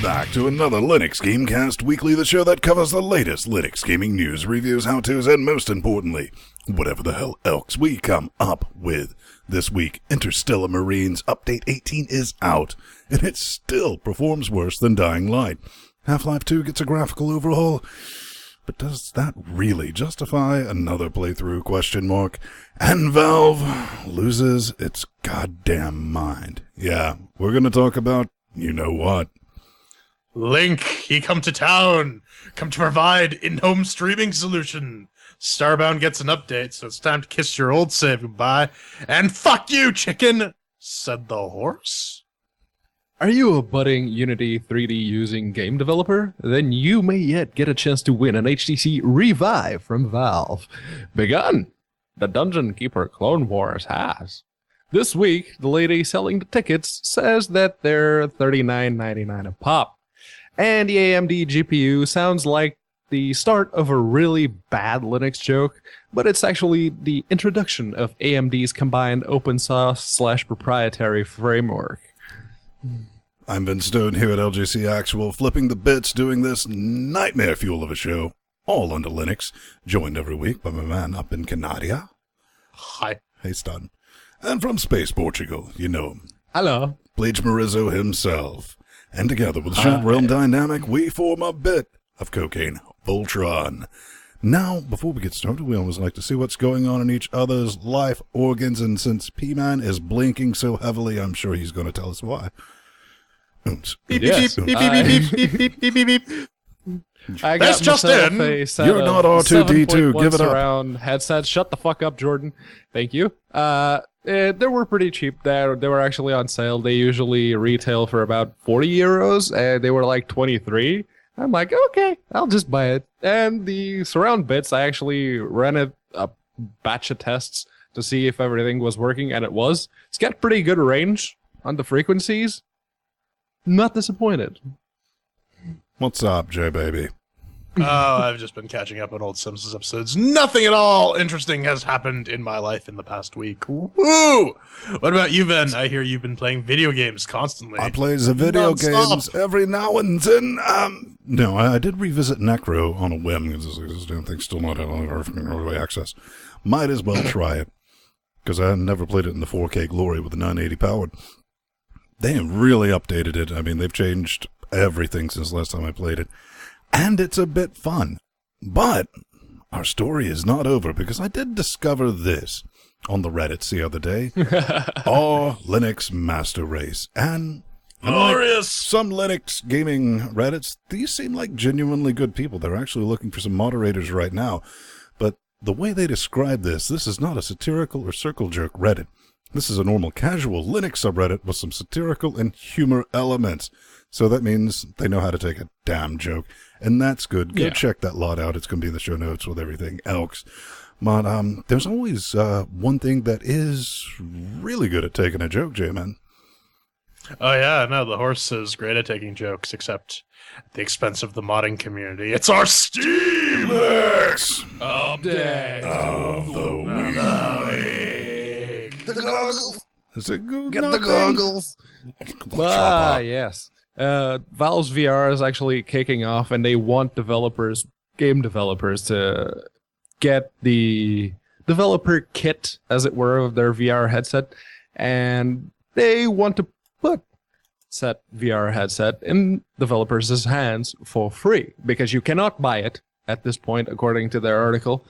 back to another LinuxGameCast Weekly, the show that covers the latest Linux gaming news, reviews, how-tos, and most importantly, whatever the hell else we come up with. This week, Interstellar Marines Update 18 is out, and it still performs worse than Dying Light. Half-Life 2 gets a graphical overhaul, but does that really justify another playthrough, ? And Valve loses its goddamn mind. Yeah, we're gonna talk about you-know-what. Link, he come to town. Come to provide in-home streaming solution. Starbound gets an update, so it's time to kiss your old save goodbye. And fuck you, chicken, said the horse. Are you a budding Unity 3D using game developer? Then you may yet get a chance to win an HTC Revive from Valve. Begun! The Dungeon Keeper Clone Wars has. This week, the lady selling the tickets says that they're $39.99 a pop. And the AMD GPU sounds like the start of a really bad Linux joke, but it's actually the introduction of AMD's combined open source / proprietary framework. I'm Vince Stone here at LGC Actual, flipping the bits, doing this nightmare fuel of a show, all under Linux, joined every week by my man up in Canada. Hi. Hey, Stun. And from Space Portugal, you know him. Hello. Bleach Marizzo himself. And together with Shot Realm Dynamic, we form a bit of Cocaine Voltron. Now, before we get started, we always like to see what's going on in each other's life organs, and since P-Man is blinking so heavily, I'm sure he's going to tell us why. Beep, beep, beep, beep, beep, beep, beep, beep, beep, beep. I That's got just myself in. a set You're of not R2-D2, 7.1 give it up. surround headsets. Shut the fuck up, Jordan. Thank you. They were pretty cheap. They were actually on sale. They usually retail for about 40 euros, and they were like 23. I'm like, okay, I'll just buy it. And the surround bits, I actually ran a batch of tests to see if everything was working, and it was. It's got pretty good range on the frequencies. Not disappointed. What's up, J-Baby? Oh, I've just been catching up on old Simpsons episodes. Nothing at all interesting has happened in my life in the past week. Woo! What about you, Ben? I hear you've been playing video games constantly. I play the video Non-stop. games every now and then. No, I did revisit Necro on a whim, because this damn thing's still not out on early access. Might as well try it, because I never played it in the 4K glory with the 980 powered. They have really updated it. I mean, they've changed everything since last time I played it. And it's a bit fun. But our story is not over, because I did discover this on the Reddits the other day. Linux Master Race. And glorious! Some Linux gaming Reddits, these seem like genuinely good people. They're actually looking for some moderators right now. But the way they describe this is not a satirical or circle jerk Reddit. This is a normal casual Linux subreddit with some satirical and humor elements. So that means they know how to take a damn joke. And that's good. Go check that lot out. It's going to be in the show notes with everything else. But there's always one thing that is really good at taking a joke, J-Man. Oh, yeah, no, the horse is great at taking jokes, except at the expense of the modding community. It's our Steelix update of the week. The goggles. Is it good? Get the goggles. Yes. Valve's VR is actually kicking off, and they want game developers, to get the developer kit, as it were, of their VR headset, and they want to put said VR headset in developers' hands for free, because you cannot buy it at this point, according to their article.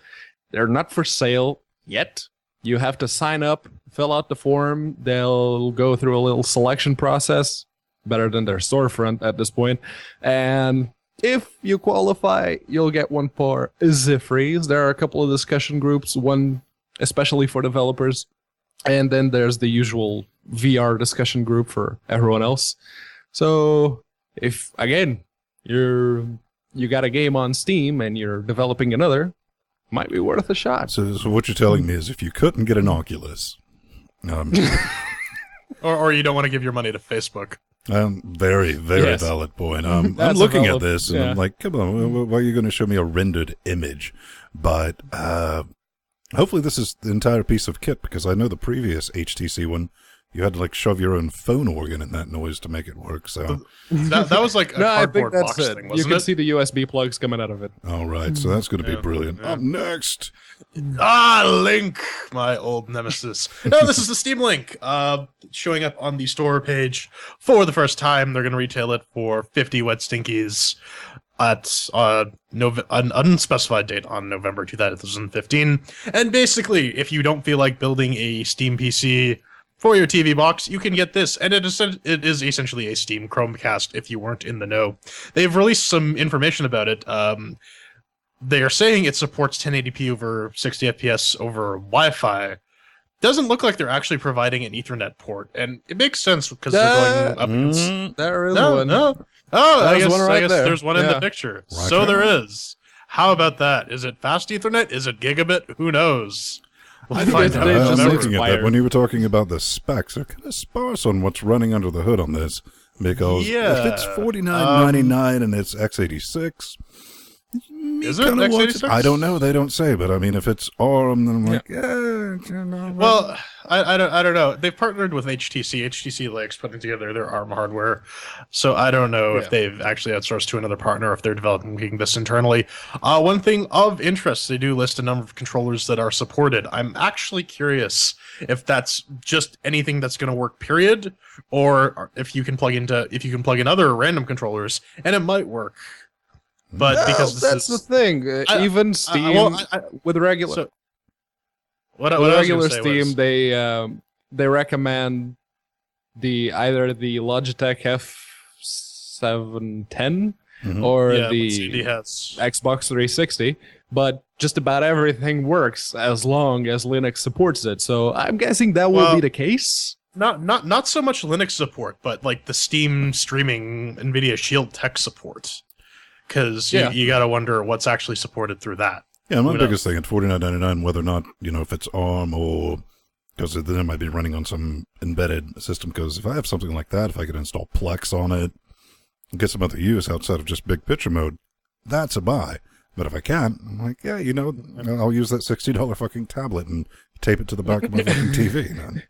They're not for sale yet. You have to sign up, fill out the form. They'll go through a little selection process, better than their storefront at this point. And if you qualify, you'll get one for free. There are a couple of discussion groups, one especially for developers. And then there's the usual VR discussion group for everyone else. So if, again, you got a game on Steam and you're developing another, might be worth a shot. So what you're telling me is if you couldn't get an Oculus... or you don't want to give your money to Facebook. Very valid point. I'm looking at this, and I'm like, come on, why are you going to show me a rendered image? But hopefully this is the entire piece of kit, because I know the previous HTC one you had to like shove your own phone organ in that noise to make it work. So that was like a No, I think cardboard that's box it. thing, You wasn't can it? see the USB plugs coming out of it. all right, so that's going to be Yeah, brilliant. yeah. Up next, Link, my old nemesis. No, this is the Steam Link, showing up on the store page for the first time. They're going to retail it for 50 wet stinkies at an unspecified date on November 2015. And basically, if you don't feel like building a Steam PC for your TV box, you can get this, and it is essentially a Steam Chromecast if you weren't in the know. They've released some information about it. They are saying it supports 1080p over 60 FPS over Wi-Fi. Doesn't look like they're actually providing an Ethernet port, and it makes sense because they're going up against... There is one. No. Oh, I There's guess, one right there. there's one in Yeah. the picture. Right So there. there is. How about that? Is it fast Ethernet? Is it gigabit? Who knows? We'll I think find it's- out they in I'm just November. looking at that. wired. When you were talking about the specs, they're kind of sparse on what's running under the hood on this. Because if it's Yeah. $49.99 and it's x86, Is it x86? I don't know. They don't say, but I mean, if it's ARM, then I'm like, Well, I don't know. They've partnered with HTC. HTC likes putting together their ARM hardware, so I don't know if they've actually outsourced to another partner, if they're developing this internally. One thing of interest, they do list a number of controllers that are supported. I'm actually curious if that's just anything that's going to work, period, or if you can plug in other random controllers, and it might work. But because that's the thing. Even Steam with regular. So, what with I was regular gonna say Steam, was- they recommend either the Logitech F710 or yeah, the CD has. Xbox 360, but just about everything works as long as Linux supports it. So I'm guessing that will be the case. Not so much Linux support, but like the Steam streaming NVIDIA Shield Tech support. Because you got to wonder what's actually supported through that. Yeah, my Who biggest knows? thing at $49.99, whether or not, if it's ARM or because then it might be running on some embedded system. Because if I have something like that, if I could install Plex on it, and get some other use outside of just big picture mode, that's a buy. But if I can't, I'm like, I'll use that $60 fucking tablet and tape it to the back of my fucking TV. Man.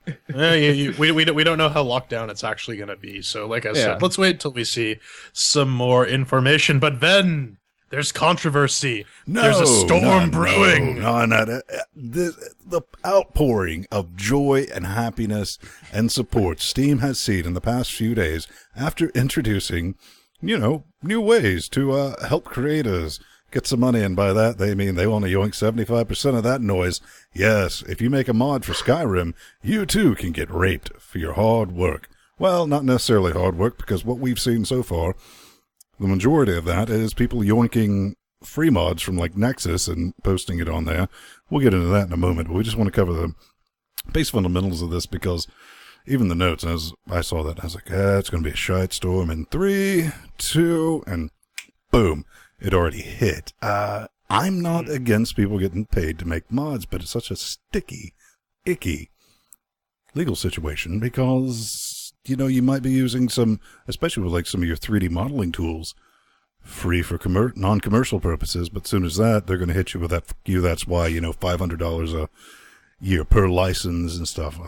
We don't know how locked down it's actually going to be. So, like I Yeah. said, let's wait till we see some more information. But then there's controversy. There's a storm brewing. The outpouring of joy and happiness and support Steam has seen in the past few days after introducing, new ways to help creators get some money, and by that they mean they want to yoink 75% of that noise. Yes, if you make a mod for Skyrim, you too can get raped for your hard work. Well, not necessarily hard work, because what we've seen so far, the majority of that is people yoinking free mods from like Nexus and posting it on there. We'll get into that in a moment, but we just want to cover the base fundamentals of this, because even the notes, as I saw that, I was like, it's going to be a shite storm in 3, 2, and boom. It already hit. I'm not against people getting paid to make mods, but it's such a sticky, icky legal situation because, you might be using some, especially with like some of your 3D modeling tools, free for non-commercial purposes, but as soon as that, they're going to hit you with that, that's why, $500 a year per license and stuff.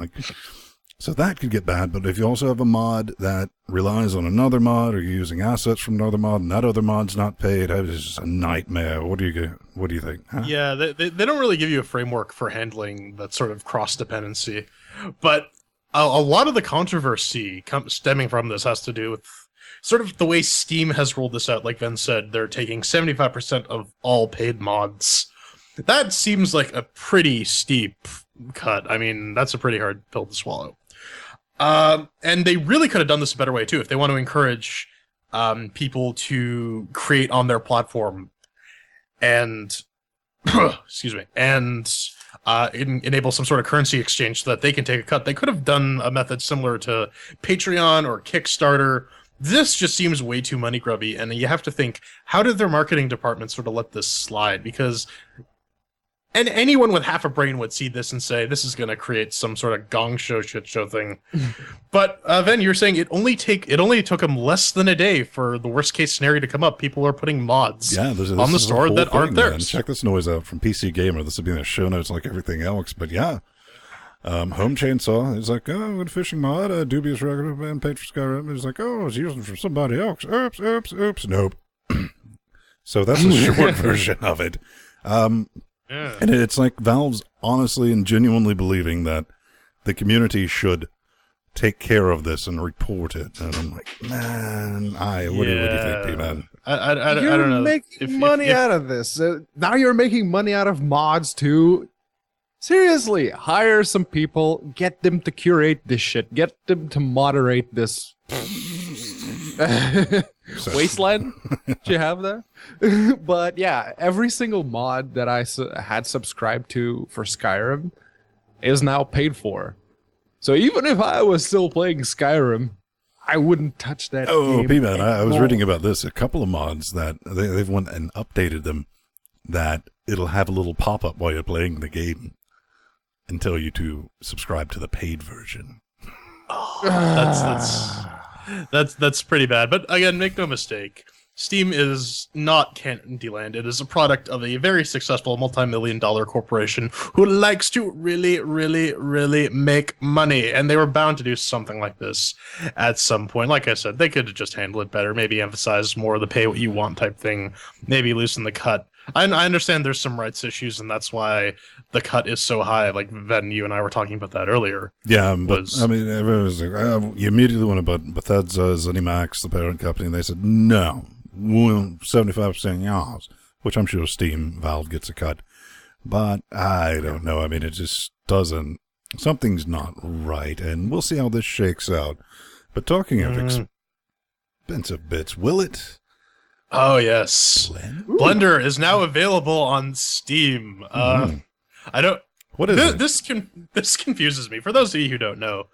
So that could get bad, but if you also have a mod that relies on another mod, or you're using assets from another mod, and that other mod's not paid, it's just a nightmare. What do you think? Huh? Yeah, they don't really give you a framework for handling that sort of cross-dependency. But a lot of the controversy stemming from this has to do with sort of the way Steam has rolled this out. Like Ben said, they're taking 75% of all paid mods. That seems like a pretty steep cut. I mean, that's a pretty hard pill to swallow. And they really could have done this a better way, too, if they want to encourage people to create on their platform and, excuse me, and enable some sort of currency exchange so that they can take a cut. They could have done a method similar to Patreon or Kickstarter. This just seems way too money grubby, and you have to think, how did their marketing department sort of let this slide? Because... And anyone with half a brain would see this and say, this is going to create some sort of gong show shit show thing. But then you're saying it only took them less than a day for the worst case scenario to come up. People are putting mods on the store that aren't theirs. Check this noise out from PC Gamer. This will be in the show notes like everything else. But yeah, Home Chainsaw is like, oh, good fishing mod, a dubious record and paid for Skyrim. He's like, oh, I was using it for somebody else. Oops. Nope. So that's a short version of it. And it's like Valve's honestly and genuinely believing that the community should take care of this and report it. And I'm like, man, what do you think, P-Man? I don't know. You're making money out of this. Now you're making money out of mods too. Seriously, hire some people, get them to curate this shit, get them to moderate this wasteland that you have there. But yeah, every single mod that I had subscribed to for Skyrim is now paid for. So even if I was still playing Skyrim, I wouldn't touch that game. Oh, P-Man, I was reading about this. A couple of mods that they've went and updated them that it'll have a little pop-up while you're playing the game and tell you to subscribe to the paid version. That's pretty bad. But again, make no mistake, Steam is not Candyland. It is a product of a very successful multi-million-dollar corporation who likes to really, really, really make money. And they were bound to do something like this at some point. Like I said, they could have just handled it better, maybe emphasize more of the pay what you want type thing, maybe loosen the cut. I understand there's some rights issues, and that's why the cut is so high. Like, Ven, you and I were talking about that earlier. Yeah, but, I mean, everyone's like, you immediately went about Bethesda, ZeniMax, the parent company, and they said, no, 75% yours, which I'm sure Steam, Valve gets a cut. But I don't know. I mean, it just doesn't, something's not right, and we'll see how this shakes out. But talking of expensive bits, will it? Oh, yes. Blender is now available on Steam. I don't... What is it? This confuses me. For those of you who don't know,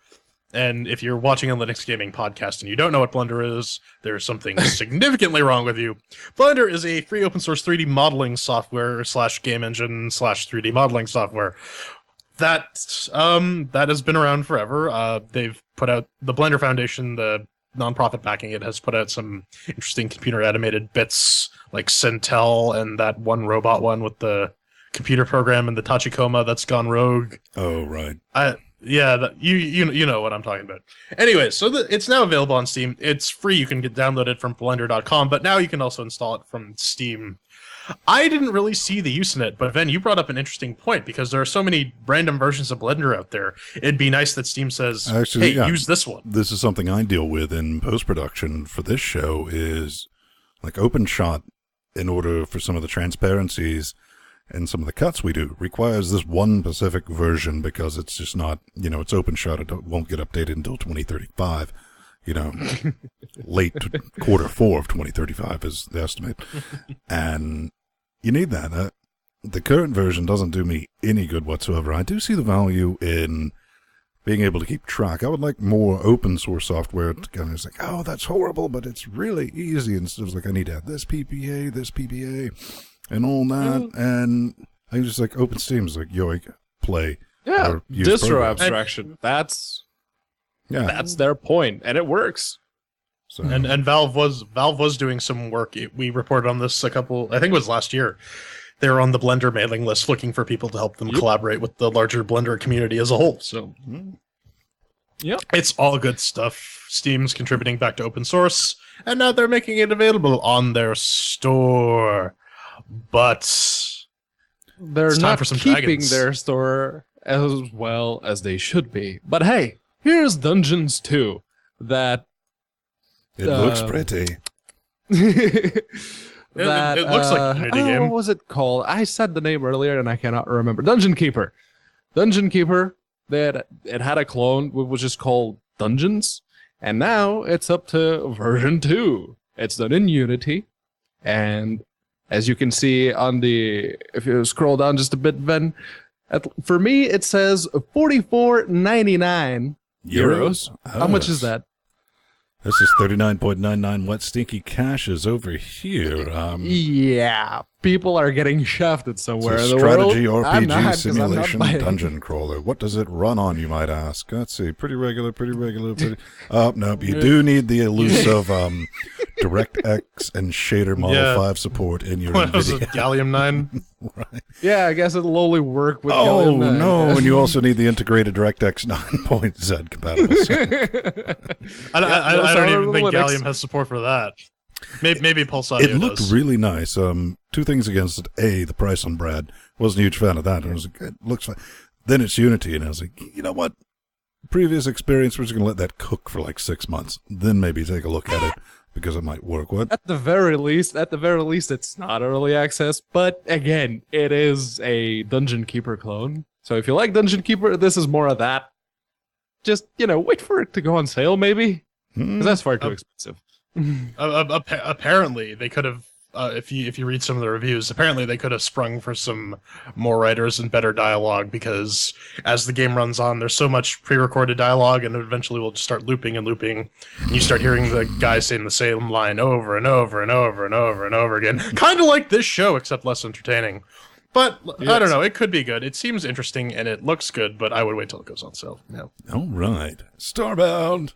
and if you're watching a Linux Gaming podcast and you don't know what Blender is, there's something significantly wrong with you. Blender is a free open source 3D modeling software / game engine / 3D modeling software. That has been around forever. They've put out the Blender Foundation, the nonprofit backing it, has put out some interesting computer animated bits like Centel and that one robot one with the computer program and the Tachikoma that's gone rogue. Oh, right. You know what I'm talking about. Anyway, so it's now available on Steam. It's free. You can download it from blender.com, but now you can also install it from Steam. I didn't really see the use in it, but Ven, you brought up an interesting point because there are so many random versions of Blender out there. It'd be nice that Steam says, hey, use this one. This is something I deal with in post-production for this show is like OpenShot, in order for some of the transparencies and some of the cuts we do, requires this one specific version because it's just not, it's OpenShot. It won't get updated until 2035. Late quarter 4 of 2035 is the estimate. And you need that. The current version doesn't do me any good whatsoever. I do see the value in being able to keep track. I would like more open source software to kind of it's like, oh, that's horrible, but it's really easy. Instead of like, I need to add this PPA, and all that. And I just like OpenSteam's like, yoink, play. Yeah, distro abstraction. That's their point, and it works. So. And Valve was doing some work. We reported on this I think it was last year. They were on the Blender mailing list looking for people to help them collaborate with the larger Blender community as a whole. So, it's all good stuff. Steam's contributing back to open source, and now they're making it available on their store. But they're not keeping their store as well as they should be. But hey, here's Dungeons 2 that... It looks pretty. It looks like a Unity game. What was it called? I said the name earlier and I cannot remember. Dungeon Keeper. Dungeon Keeper, it had a clone which was just called Dungeons, and now it's up to version 2. It's done in Unity, and as you can see on if you scroll down just a bit, Ben, for me it says €44.99. How much is that? This is 39.99 wet stinky cashes over here. Yeah, people are getting shafted somewhere in the strategy world. RPG simulation dungeon crawler. What does it run on, you might ask? Let's see. Pretty regular. Nope. You do need the elusive DirectX and Shader Model 5 support in your What was it, NVIDIA. Gallium 9? Right. Yeah, I guess it'll only work with Oh, Gallium 9. no, and you also need the integrated DirectX 9.Z compatible. I don't even think Linux. Gallium has support for that. Maybe Pulse Audio It looked does. really nice. Two things against it. A, the price on Brad. Wasn't a huge fan of that. I was like, it looks fine. Then it's Unity, and I was like, you know what? Previous experience, we're just going to let that cook for like 6 months. Then maybe take a look at it, because it might work. What? At the very least, it's not early access, but again, it is a Dungeon Keeper clone. So if you like Dungeon Keeper, this is more of that. Just, wait for it to go on sale, maybe. Because that's far too expensive. Apparently, they could have. If you read some of the reviews, apparently they could have sprung for some more writers and better dialogue, because as the game runs on, there's so much pre-recorded dialogue, and eventually we'll just start looping, and you start hearing the guy saying the same line over and over and over and over and over again. Kind of like this show, except less entertaining. But Yes. I don't know. It could be good. It seems interesting, and it looks good, but I would wait till it goes on sale. Yeah. All right. Starbound.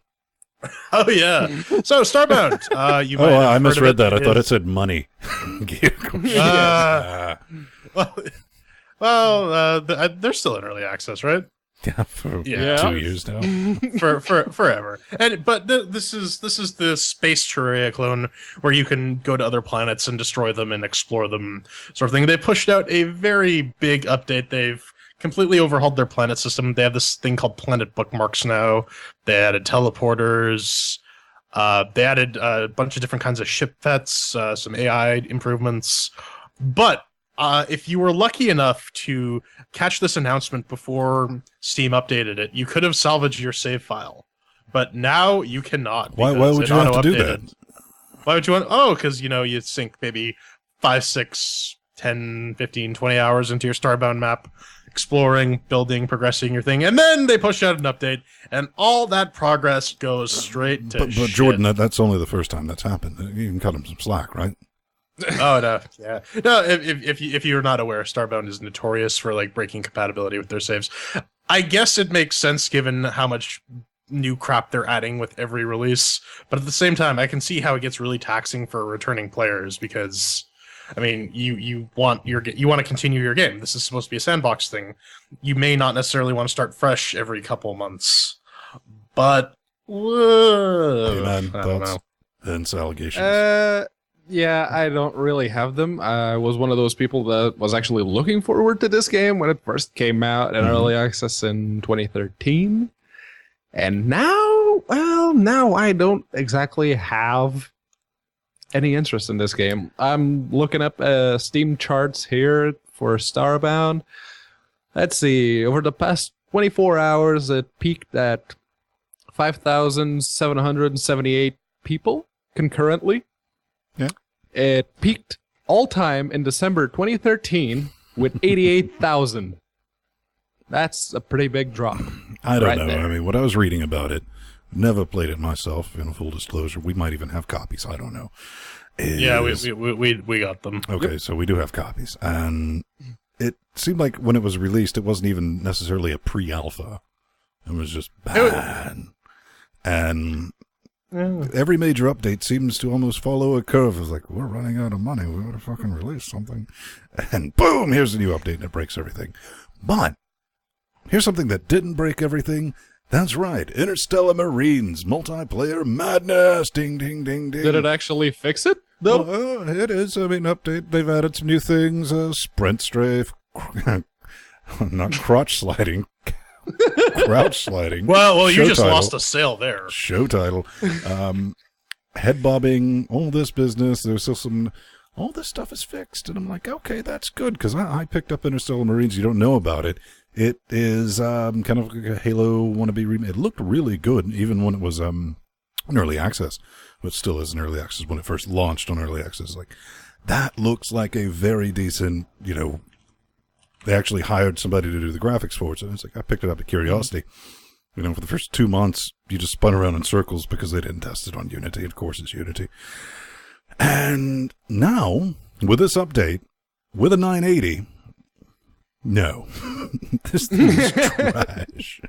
Oh, yeah. So, Starbound. You might have I heard misread of it. that. I thought it said money. They're still in early access, right? Yeah, for Yeah. 2 years now. for forever. But this is the space Terraria clone where you can go to other planets and destroy them and explore them, sort of thing. They pushed out a very big update. They've completely overhauled their planet system. They have this thing called planet bookmarks now. They added teleporters. They added a bunch of different kinds of ship vets, some AI improvements. But if you were lucky enough to catch this announcement before Steam updated it, you could have salvaged your save file. But now you cannot. Why because would it you have to do auto-updated. that? Why would you want? Oh, because, you sink maybe 5, 6, 10, 15, 20 hours into your Starbound map, exploring, building, progressing your thing, and then they push out an update, and all that progress goes straight to But shit. Jordan, that's only the first time that's happened. You can cut him some slack, right? Oh no, yeah, no. If you're not aware, Starbound is notorious for breaking compatibility with their saves. I guess it makes sense given how much new crap they're adding with every release, but at the same time, I can see how it gets really taxing for returning players because, you want to continue your game. This is supposed to be a sandbox thing. You may not necessarily want to start fresh every couple months, but Hey, man, I don't thoughts know. and allegations. Yeah, I don't really have them. I was one of those people that was actually looking forward to this game when it first came out in early access in 2013. And now I don't exactly have any interest in this game. I'm looking up Steam charts here for Starbound. Let's see. Over the past 24 hours, it peaked at 5,778 people concurrently. Yeah. It peaked all time in December 2013 with 88,000. That's a pretty big drop. I don't right know. there. What I was reading about it, never played it myself, in full disclosure. We might even have copies. I don't know. Yeah, Is- we got them. Okay, so we do have copies. And it seemed like when it was released, it wasn't even necessarily a pre-alpha. It was just bad. And every major update seems to almost follow a curve. It's like, we're running out of money. We gotta fucking release something. And boom, here's the new update, and it breaks everything. But here's something that didn't break everything. That's right, Interstellar Marines, multiplayer madness. Ding, ding, ding, ding. Did it actually fix it? though? Well, it is. Update. They've added some new things. Sprint strafe, not crotch sliding, crouch sliding. Well, you Show just title. lost a sale there. Show title. Head bobbing, all this business. There's still some. All this stuff is fixed, and I'm like, okay, that's good because I picked up Interstellar Marines. You don't know about it. It is kind of like a Halo wannabe remake. It looked really good, even when it was in early access, but still is in early access when it first launched on early access. Like that looks like a very decent. They actually hired somebody to do the graphics for it. So it's like I picked it up to curiosity. For the first 2 months, you just spun around in circles because they didn't test it on Unity. Of course, it's Unity. And now, with this update, with a 980, no. This thing is trash.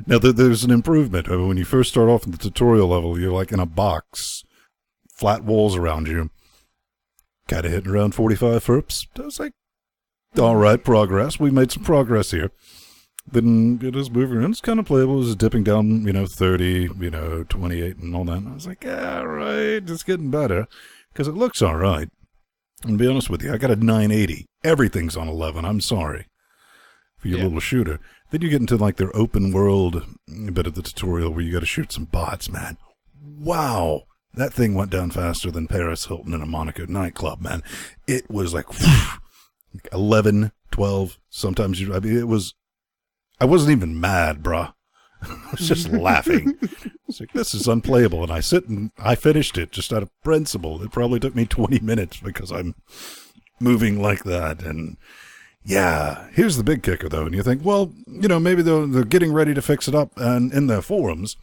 Now, there's an improvement. When you first start off in the tutorial level, you're like in a box flat walls around you. Kind of hitting around 45 FERPs. I was like, all right, progress. We made some progress here. Then it was moving around. It's kind of playable. It was dipping down, 30, 28 and all that. And I was like, yeah, all right, it's getting better. Because it looks all right. And to be honest with you, I got a 980. Everything's on 11. I'm sorry for your little shooter. Then you get into like their open world bit of the tutorial where you got to shoot some bots, man. Wow. That thing went down faster than Paris Hilton in a Monaco nightclub, man. It was like 11, 12, sometimes I wasn't even mad, bruh. I was just laughing. It's like, this is unplayable. And I finished it just out of principle. It probably took me 20 minutes because I'm moving like that. And yeah, here's the big kicker, though. And you think, well, maybe they're getting ready to fix it up. And in their forums,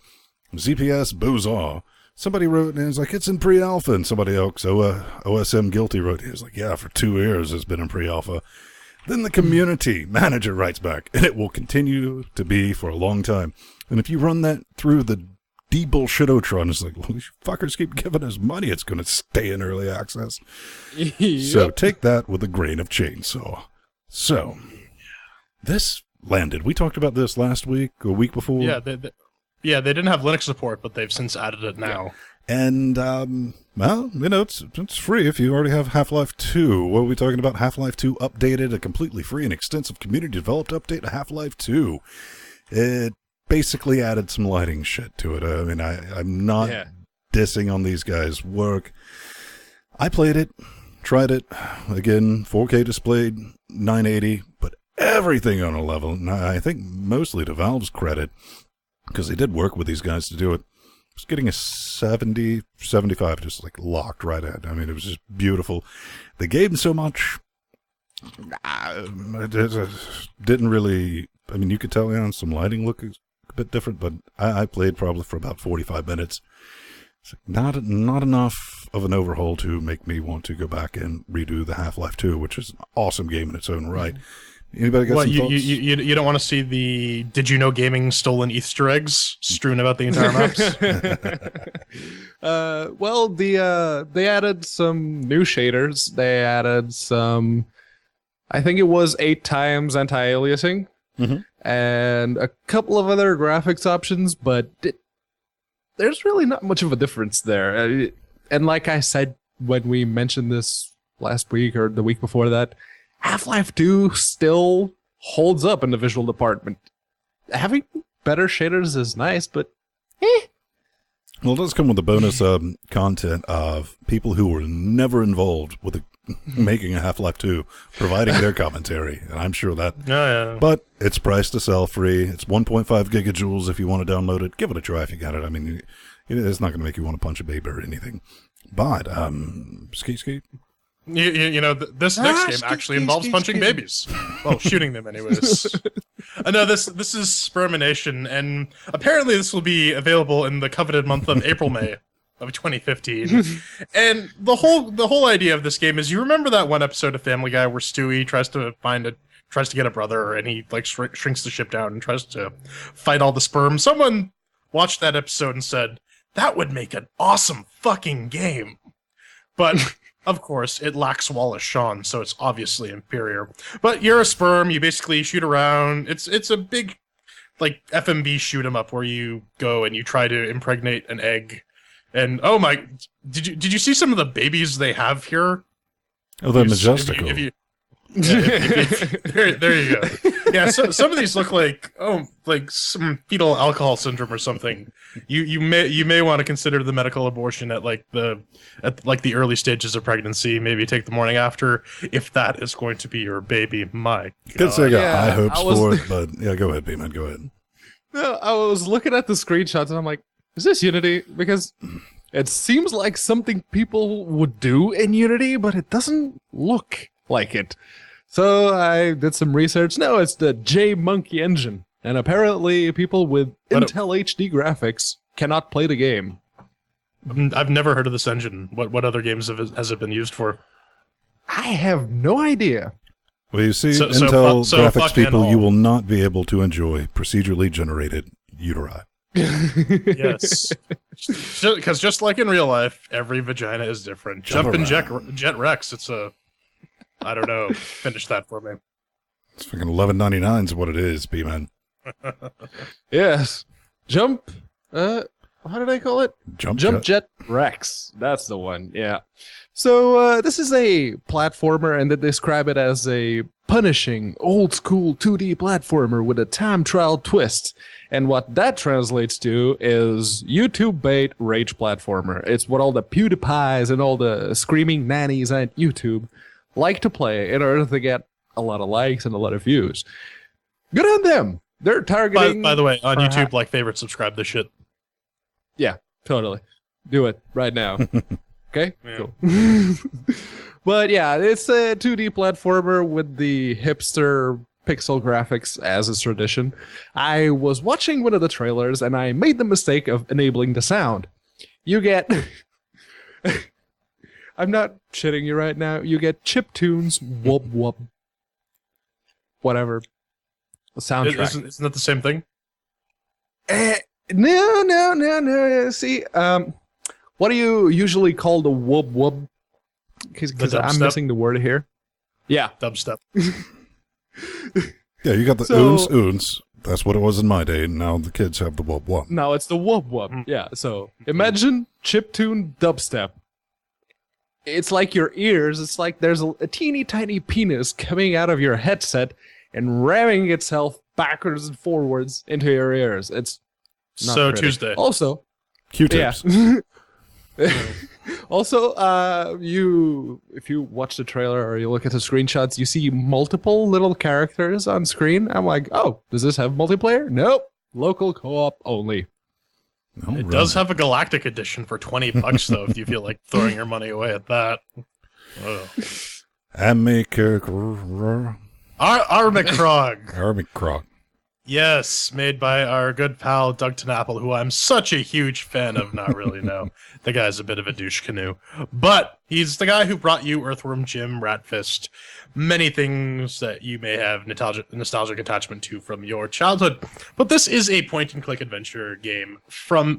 ZPS Bozar, somebody wrote, and it's like, it's in pre-alpha. And somebody else, OSM Guilty, wrote, he was like, yeah, for 2 years it's been in pre-alpha. Then the community manager writes back, and it will continue to be for a long time. And if you run that through the de-bullshitotron, it's like, well, these fuckers keep giving us money. It's going to stay in early access. Yep. So take that with a grain of chainsaw. So, this landed. We talked about this last week, or week before. Yeah, they didn't have Linux support, but they've since added it now. Yeah. And, well, it's free if you already have Half-Life 2. What are we talking about? Half-Life 2 updated, a completely free and extensive community-developed update to Half-Life 2. It basically added some lighting shit to it. I mean, I'm not dissing on these guys' work. I played it, tried it, again, 4K displayed, 980, but everything on a level. And I think mostly to Valve's credit, because they did work with these guys to do it. Was getting a 70, 75, just like locked right at. I mean, it was just beautiful. The game so much, it didn't really, I mean, you could tell some lighting look a bit different, but I played probably for about 45 minutes. It's not enough of an overhaul to make me want to go back and redo the Half-Life 2, which is an awesome game in its own right. Anybody got some thoughts? You don't want to see the Did You Know Gaming stolen Easter eggs strewn about the entire maps? Well, they added some new shaders. They added some, I think it was 8 times anti-aliasing, and a couple of other graphics options, but there's really not much of a difference there. And like I said when we mentioned this last week or the week before that, Half-Life 2 still holds up in the visual department. Having better shaders is nice, but Well, it does come with the bonus content of people who were never involved with making a Half-Life 2, providing their commentary, and I'm sure that. Yeah. But it's priced to sell free. It's 1.5 gigajoules if you want to download it. Give it a try if you got it. I mean, it's not going to make you want to punch a baby or anything. But, skeet. This next game actually involves punching babies. Well, shooting them anyways. No, this is Spermination, and apparently this will be available in the coveted month of April-May of 2015. And the whole idea of this game is, you remember that one episode of Family Guy where Stewie tries to get a brother, and he like shrinks the ship down and tries to fight all the sperm. Someone watched that episode and said, that would make an awesome fucking game. But of course, it lacks Wallace Shawn, so it's obviously inferior. But you're a sperm, you basically shoot around. It's a big, like, FMV shoot 'em up where you go and you try to impregnate an egg. And oh my, did you see some of the babies they have here? Oh, they're majestical. There you go. Yeah, so some of these look like some fetal alcohol syndrome or something. You may want to consider the medical abortion at the early stages of pregnancy. Maybe take the morning after, if that is going to be your baby. My God. Could say I got high hopes for it, but yeah, go ahead, B-Man, go ahead. No, I was looking at the screenshots and I'm like, is this Unity? Because it seems like something people would do in Unity, but it doesn't look like it. So I did some research. No, it's the J-Monkey engine. And apparently people with Intel HD graphics cannot play the game. I've never heard of this engine. What other games has it been used for? I have no idea. Well, you see, Intel graphics people, you will not be able to enjoy procedurally generated uteri. Yes. Because just like in real life, every vagina is different. Jumpin' Jet Rex, it's a... I don't know. Finish that for me. It's fucking $11.99 is what it is, B-Man. Yes. Jump... how did I call it? Jump Jet Rex. That's the one, yeah. So, this is a platformer, and they describe it as a punishing, old-school 2D platformer with a time trial twist. And what that translates to is YouTube bait rage platformer. It's what all the PewDiePies and all the screaming nannies at YouTube like to play in order to get a lot of likes and a lot of views. Good on them. They're targeting... By the way, on YouTube, like, favorite, subscribe this shit. Yeah, totally. Do it right now. Okay? Yeah. Cool. But yeah, it's a 2D platformer with the hipster pixel graphics as is tradition. I was watching one of the trailers and I made the mistake of enabling the sound. You get... I'm not shitting you right now. You get chiptunes, whoop whoop, whatever. The soundtrack. Isn't that the same thing? No. See, what do you usually call the whoop whoop? Because I'm missing the word here. Yeah. Dubstep. Yeah, you got the oons. That's what it was in my day. Now the kids have the whoop whoop. No, it's the whoop whoop. Yeah, so imagine chiptune dubstep. It's like your ears. It's like there's a teeny tiny penis coming out of your headset and ramming itself backwards and forwards into your ears. It's not so pretty. Tuesday. Also, Q-tips. Yeah. Also, if you watch the trailer or you look at the screenshots, you see multiple little characters on screen. I'm like, oh, does this have multiplayer? Nope. Local co-op only. It does have a Galactic edition for $20 though, if you feel like throwing your money away at that. Oh. Armicrog. Yes, made by our good pal Doug Tenapple, who I'm such a huge fan of. Not really, no. The guy's a bit of a douche canoe. But he's the guy who brought you Earthworm Jim, Ratfist, many things that you may have nostalgic attachment to from your childhood. But this is a point-and-click adventure game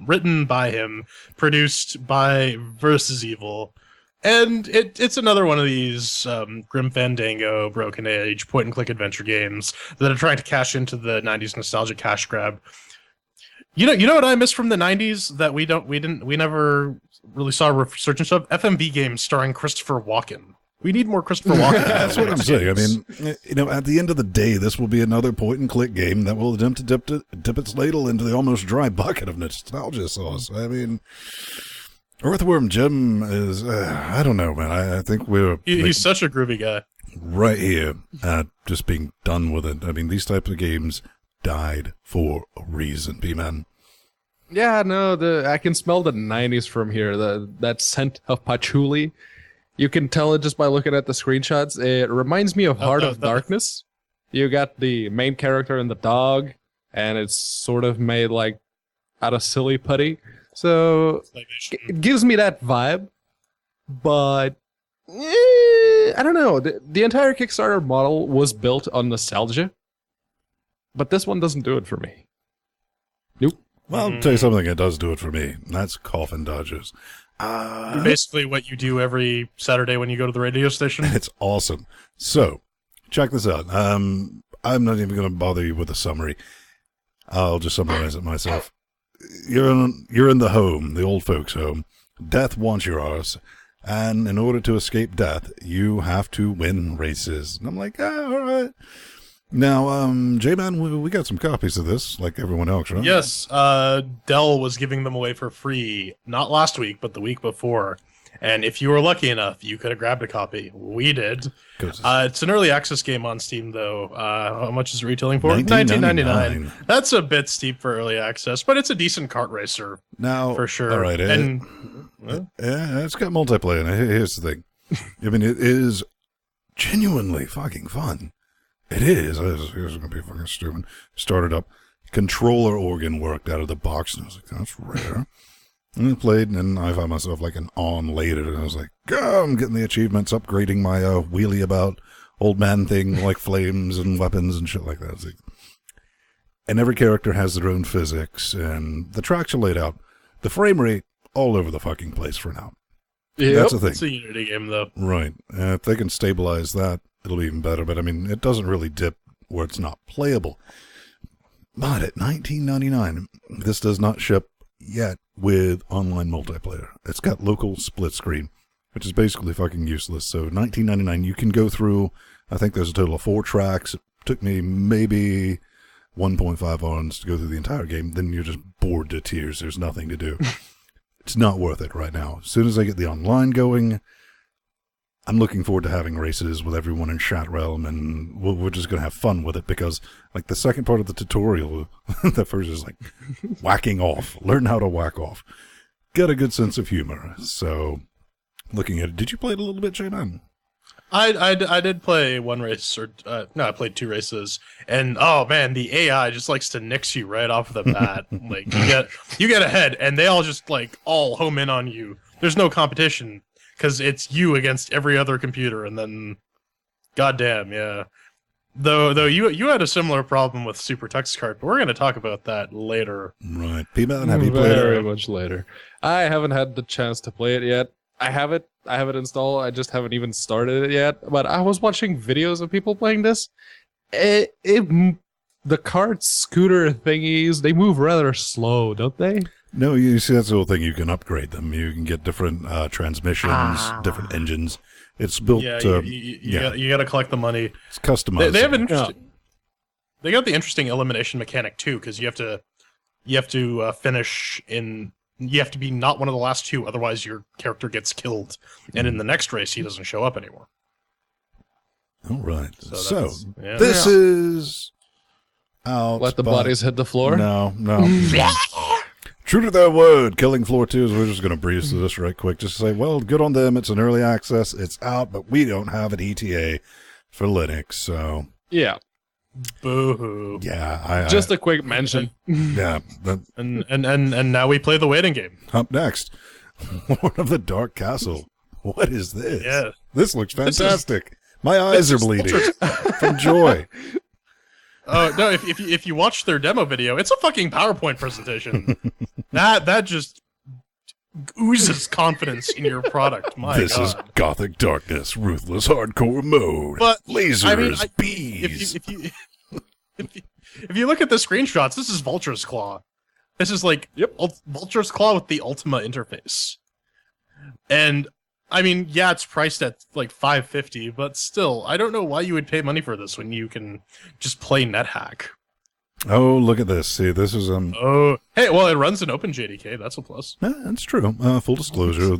written by him, produced by Versus Evil. And it's another one of these Grim Fandango, Broken Age, point-and-click adventure games that are trying to cash into the 90s nostalgia cash grab. You know what I miss from the 90s that we never really saw a resurgence of? FMV games starring Christopher Walken. We need more Christopher Walken. That's what I'm saying. I mean, at the end of the day, this will be another point-and-click game that will attempt to dip its ladle into the almost dry bucket of nostalgia sauce. I mean... Earthworm Jim is, I don't know, man. I think he's such a groovy guy. Right here, just being done with it. I mean, these types of games died for a reason, B-Man. Yeah, no, I can smell the 90s from here. That scent of patchouli. You can tell it just by looking at the screenshots. It reminds me of Heart of Darkness. You got the main character and the dog, and it's sort of made like out of silly putty. So it gives me that vibe, but I don't know. The entire Kickstarter model was built on nostalgia, but this one doesn't do it for me. Nope. Well, I'll tell you something that does do it for me. That's Coffin Dodgers. Basically what you do every Saturday when you go to the radio station. It's awesome. So, check this out. I'm not even going to bother you with a summary. I'll just summarize it myself. You're in the home, the old folks' home. Death wants your arse, and in order to escape death, you have to win races. And I'm like, all right. Now, J-Man, we got some copies of this, like everyone else, right? Yes, Dell was giving them away for free, not last week, but the week before. And if you were lucky enough, you could have grabbed a copy. We did. It's an early access game on Steam, though. How much is it retailing for? $19.99. That's a bit steep for early access, but it's a decent kart racer. Now, for sure. All right, it's got multiplayer. Now, here's the thing. I mean, it is genuinely fucking fun. It is. It's going to be fucking stupid. Started up. Controller organ worked out of the box, and I was like, that's rare. And I played, and then I found myself like an on later, and I was like, oh, I'm getting the achievements, upgrading my wheelie about old man thing, like flames and weapons and shit like that. and every character has their own physics, and the tracks are laid out. The frame rate, all over the fucking place for now. Yep. That's the thing. It's a Unity game, though. Right. If they can stabilize that, it'll be even better. But, I mean, it doesn't really dip where it's not playable. But at $19.99, this does not ship yet with online multiplayer. It's got local split screen, which is basically fucking useless. So $19.99, you can go through, I think there's a total of 4 tracks. It took me maybe 1.5 hours to go through the entire game. Then you're just bored to tears. There's nothing to do. It's not worth it right now. As soon as I get the online going, I'm looking forward to having races with everyone in Chat Realm, and we're just going to have fun with it, because like the second part of the tutorial, the first is like whacking off. Learn how to whack off. Got a good sense of humor. So looking at it, did you play it a little bit, J-Man? I did play one race, or no, I played 2 races, and oh man, the AI just likes to nix you right off the bat. Like you get ahead, and they all just like all home in on you. There's no competition because it's you against every other computer, and then, goddamn, yeah. Though you had a similar problem with SuperTuxKart, but we're going to talk about that later. Right, P-Man, have you played it? Very much later. I haven't had the chance to play it yet. I have it installed. I just haven't even started it yet. But I was watching videos of people playing this. The cart scooter thingies, they move rather slow, don't they? No, you see, that's the whole thing. You can upgrade them. You can get different transmissions, different engines. It's built. Yeah, you got to collect the money. It's customized. They have an interesting. They got the interesting elimination mechanic too, because you have to finish in. You have to be not one of the last 2, otherwise your character gets killed, and in the next race he doesn't show up anymore. All right. So yeah. this is out. Let the bodies hit the floor? No. True to their word, Killing Floor 2 is, we're just going to breeze through this right quick. Just to say, well, good on them. It's an early access. It's out, but we don't have an ETA for Linux, so. Yeah. Boo-hoo. Yeah. Just a quick mention. Yeah. And now we play the waiting game. Up next, Lord of the Dark Castle. What is this? Yeah. This looks fantastic. My eyes are bleeding from joy. Oh no! If you watch their demo video, it's a fucking PowerPoint presentation. that just oozes confidence in your product. My this God. is Gothic Darkness, ruthless hardcore mode. But lasers, bees. If you look at the screenshots, this is Vulture's Claw. This is like Vulture's Claw with the Ultima interface. And I mean, yeah, it's priced at like $5.50, but still, I don't know why you would pay money for this when you can just play NetHack. Oh, look at this. See, this is Oh, hey, well, it runs in OpenJDK. That's a plus. Yeah, that's true. Full disclosure,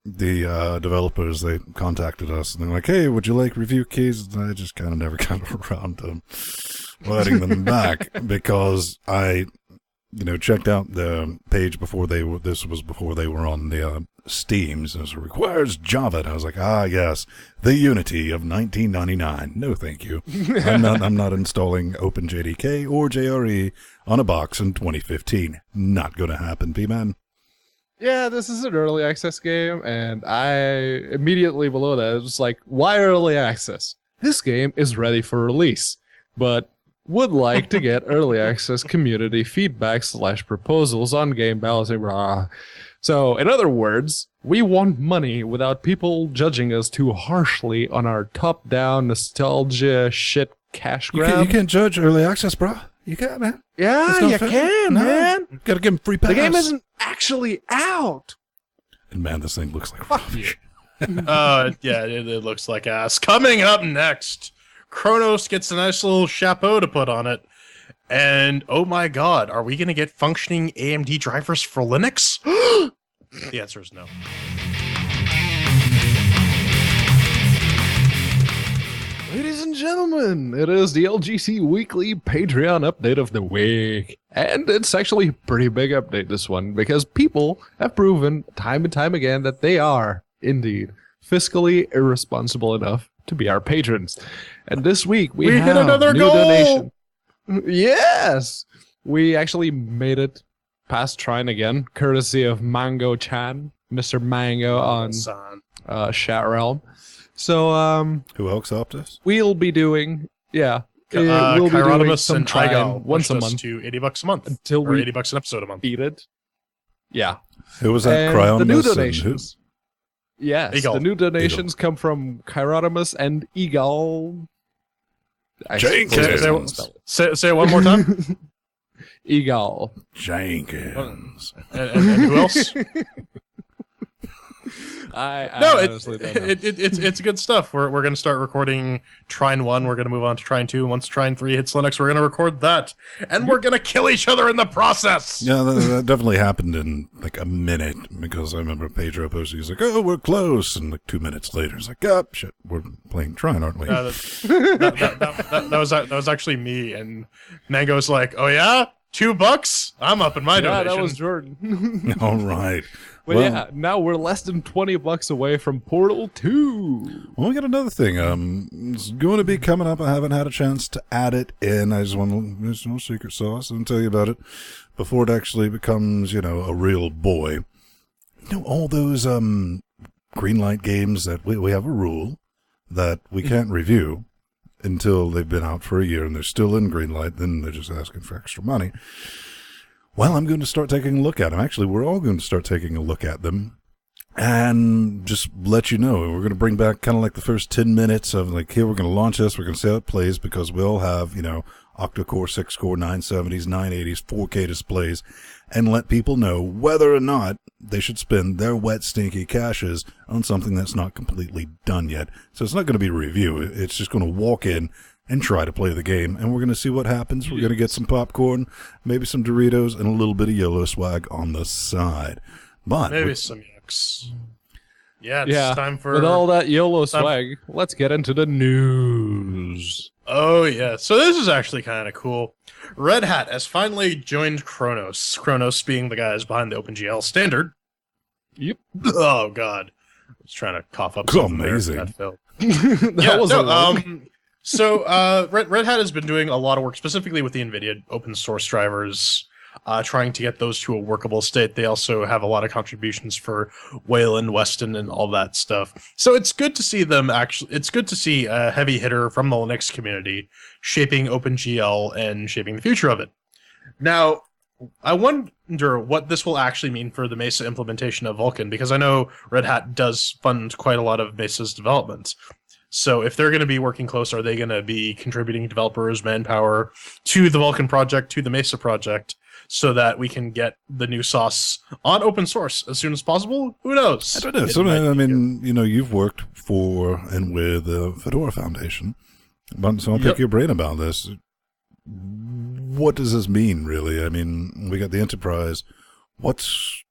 the developers, they contacted us and they're like, "Hey, would you like review keys?" And I just kind of never got around to letting them back, because I, checked out the page before this was before they were on the Steam. So it requires Java, and I was like, yes, the Unity of 1999. No, thank you. I'm not installing OpenJDK or JRE on a box in 2015. Not gonna happen, P-Man. Yeah, this is an early access game, and I immediately below that, it was like, why early access? This game is ready for release, but would like to get early access community feedback / proposals on game balancing. Blah. So, in other words, we want money without people judging us too harshly on our top-down nostalgia shit cash grab. You can't judge early access, bro. You can't, man. Yeah, you can, man. Gotta give them free pass. The game isn't actually out. And man, this thing looks like rubbish. Yeah, it looks like ass. Coming up next, Kronos gets a nice little chapeau to put on it. And oh my God, are we going to get functioning AMD drivers for Linux? The answer is no. Ladies and gentlemen, it is the LGC Weekly Patreon update of the week. And it's actually a pretty big update, this one, because people have proven time and time again that they are, indeed, fiscally irresponsible enough to be our patrons. And this week, we have hit another new goal! donation. Yes! We actually made it past trying again, courtesy of Mango Chan, Mr. Mango on Chat Realm. So, who else helped us? we'll be doing, We'll be doing Chironomus some and trying Igal once a pushed us month to $80 a month, until or we $80 an episode a month. beat it. Yeah. Who was that? And Cryonis the new and who? donations. Yes, Eagle. the new donations come from Chironomus and Eagle. Jenkins. Say it one more time. Eagle. Jenkins. And who else? I It's honestly don't know. it's good stuff. We're going to start recording Trine 1. We're going to move on to Trine 2. Once Trine 3 hits Linux, we're going to record that. And we're going to kill each other in the process. Yeah, that definitely happened in like a minute, because I remember Pedro posting, he's like, oh, we're close. And like 2 minutes later, it's like, oh, shit, we're playing Trine, aren't we? That was actually me. And Mango's like, oh yeah? $2? I'm up in my donation. That was Jordan. All right. But yeah, now we're less than $20 away from Portal 2. Well, we got another thing. It's going to be coming up. I haven't had a chance to add it in. I just want to, there's no secret sauce. I'll tell you about it before it actually becomes, a real boy. All those Greenlight games that we have a rule that we can't review until they've been out for a year and they're still in Greenlight. Then they're just asking for extra money. Well, I'm going to start taking a look at them. Actually, we're all going to start taking a look at them and just let you know. We're going to bring back kind of like the first 10 minutes of like, here, we're going to launch this. We're going to see how it plays, because we all have, octa-core, 6-core, 970s, 980s, 4K displays, and let people know whether or not they should spend their wet, stinky cashes on something that's not completely done yet. So it's not going to be a review. It's just going to walk in and try to play the game, and we're going to see what happens. We're going to get some popcorn, maybe some Doritos, and a little bit of YOLO swag on the side. But maybe some yucks. Yeah, it's time for... With all that YOLO swag, let's get into the news. Oh, yeah. So this is actually kind of cool. Red Hat has finally joined Kronos. Kronos being the guys behind the OpenGL standard. Yep. Oh, God. I was trying to cough up something. Amazing. That failed. That So Red Hat has been doing a lot of work, specifically with the NVIDIA open source drivers, trying to get those to a workable state. They also have a lot of contributions for Wayland, Weston, and all that stuff. So it's good to see them it's good to see a heavy hitter from the Linux community shaping OpenGL and shaping the future of it. Now, I wonder what this will actually mean for the Mesa implementation of Vulkan, because I know Red Hat does fund quite a lot of Mesa's development. So if they're going to be working close, are they going to be contributing developers, manpower to the Vulkan project, to the Mesa project, so that we can get the new sauce on open source as soon as possible? Who knows? I don't know. So, I mean, you've worked for and with the Fedora Foundation, so I'll pick your brain about this. What does this mean, really? I mean, we got the enterprise. What's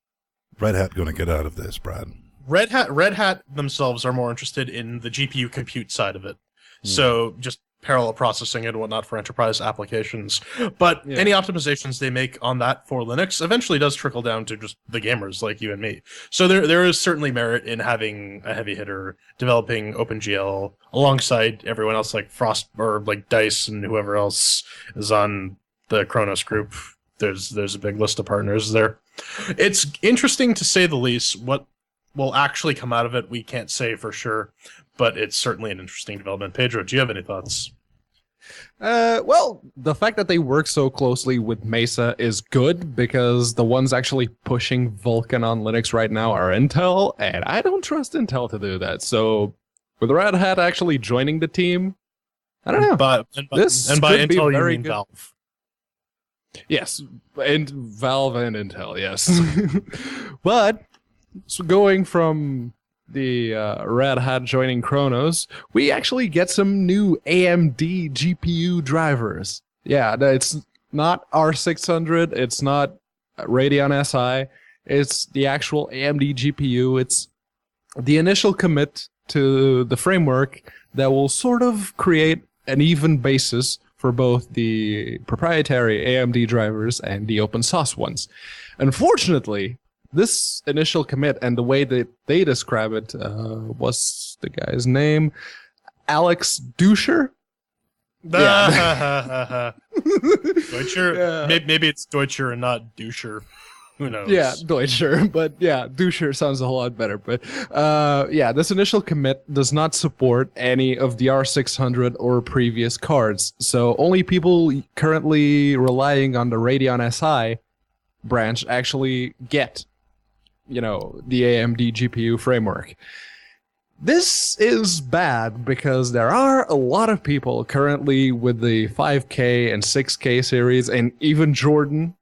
Red Hat going to get out of this, Brad? Red Hat themselves are more interested in the GPU compute side of it. So just parallel processing and whatnot for enterprise applications. But any optimizations they make on that for Linux eventually does trickle down to just the gamers like you and me. So there is certainly merit in having a heavy hitter developing OpenGL alongside everyone else like Frost or like Dice and whoever else is on the Kronos group. There's a big list of partners there. It's interesting to say the least. What will actually come out of it, we can't say for sure, but it's certainly an interesting development. Pedro, do you have any thoughts? Well, the fact that they work so closely with Mesa is good, because the ones actually pushing Vulkan on Linux right now are Intel, and I don't trust Intel to do that. So with Red Hat actually joining the team, I don't know. And by Intel, you mean Valve. Yes, and Valve and Intel, yes. But so going from the Red Hat joining Kronos, we actually get some new AMD GPU drivers. Yeah, it's not R600, it's not Radeon SI, it's the actual AMD GPU. It's the initial commit to the framework that will sort of create an even basis for both the proprietary AMD drivers and the open source ones. Unfortunately, this initial commit and the way that they describe it, what's the guy's name? Alex Duscher? Yeah. Deutscher? Yeah. Maybe it's Deutscher and not Duscher. Who knows? Yeah, Deutscher, but yeah, Duscher sounds a whole lot better. But yeah, this initial commit does not support any of the R600 or previous cards. So only people currently relying on the Radeon SI branch actually get, the AMD GPU framework. This is bad because there are a lot of people currently with the 5K and 6K series, and even Jordan.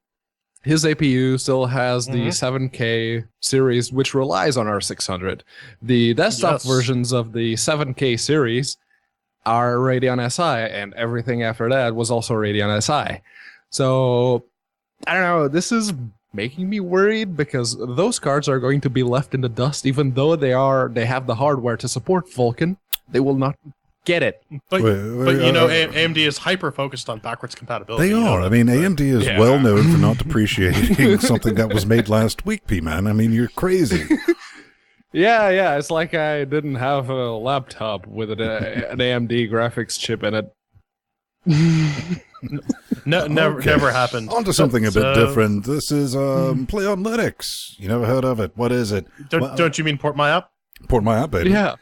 His APU still has the 7K series, which relies on R600. The desktop versions of the 7K series are Radeon SI, and everything after that was also Radeon SI. So, I don't know, this is making me worried because those cards are going to be left in the dust, even though they have the hardware to support Vulkan. They will not get it. But AMD is hyper focused on backwards compatibility. They are. I mean, AMD is well known for not depreciating something that was made last week, P-Man. I mean, you're crazy. Yeah. It's like I didn't have a laptop with an AMD graphics chip in it. Never happened. On to something a bit different. This is Play on Linux. You never heard of it. What is it? Don't you mean Port My App? Port My App, baby. Yeah.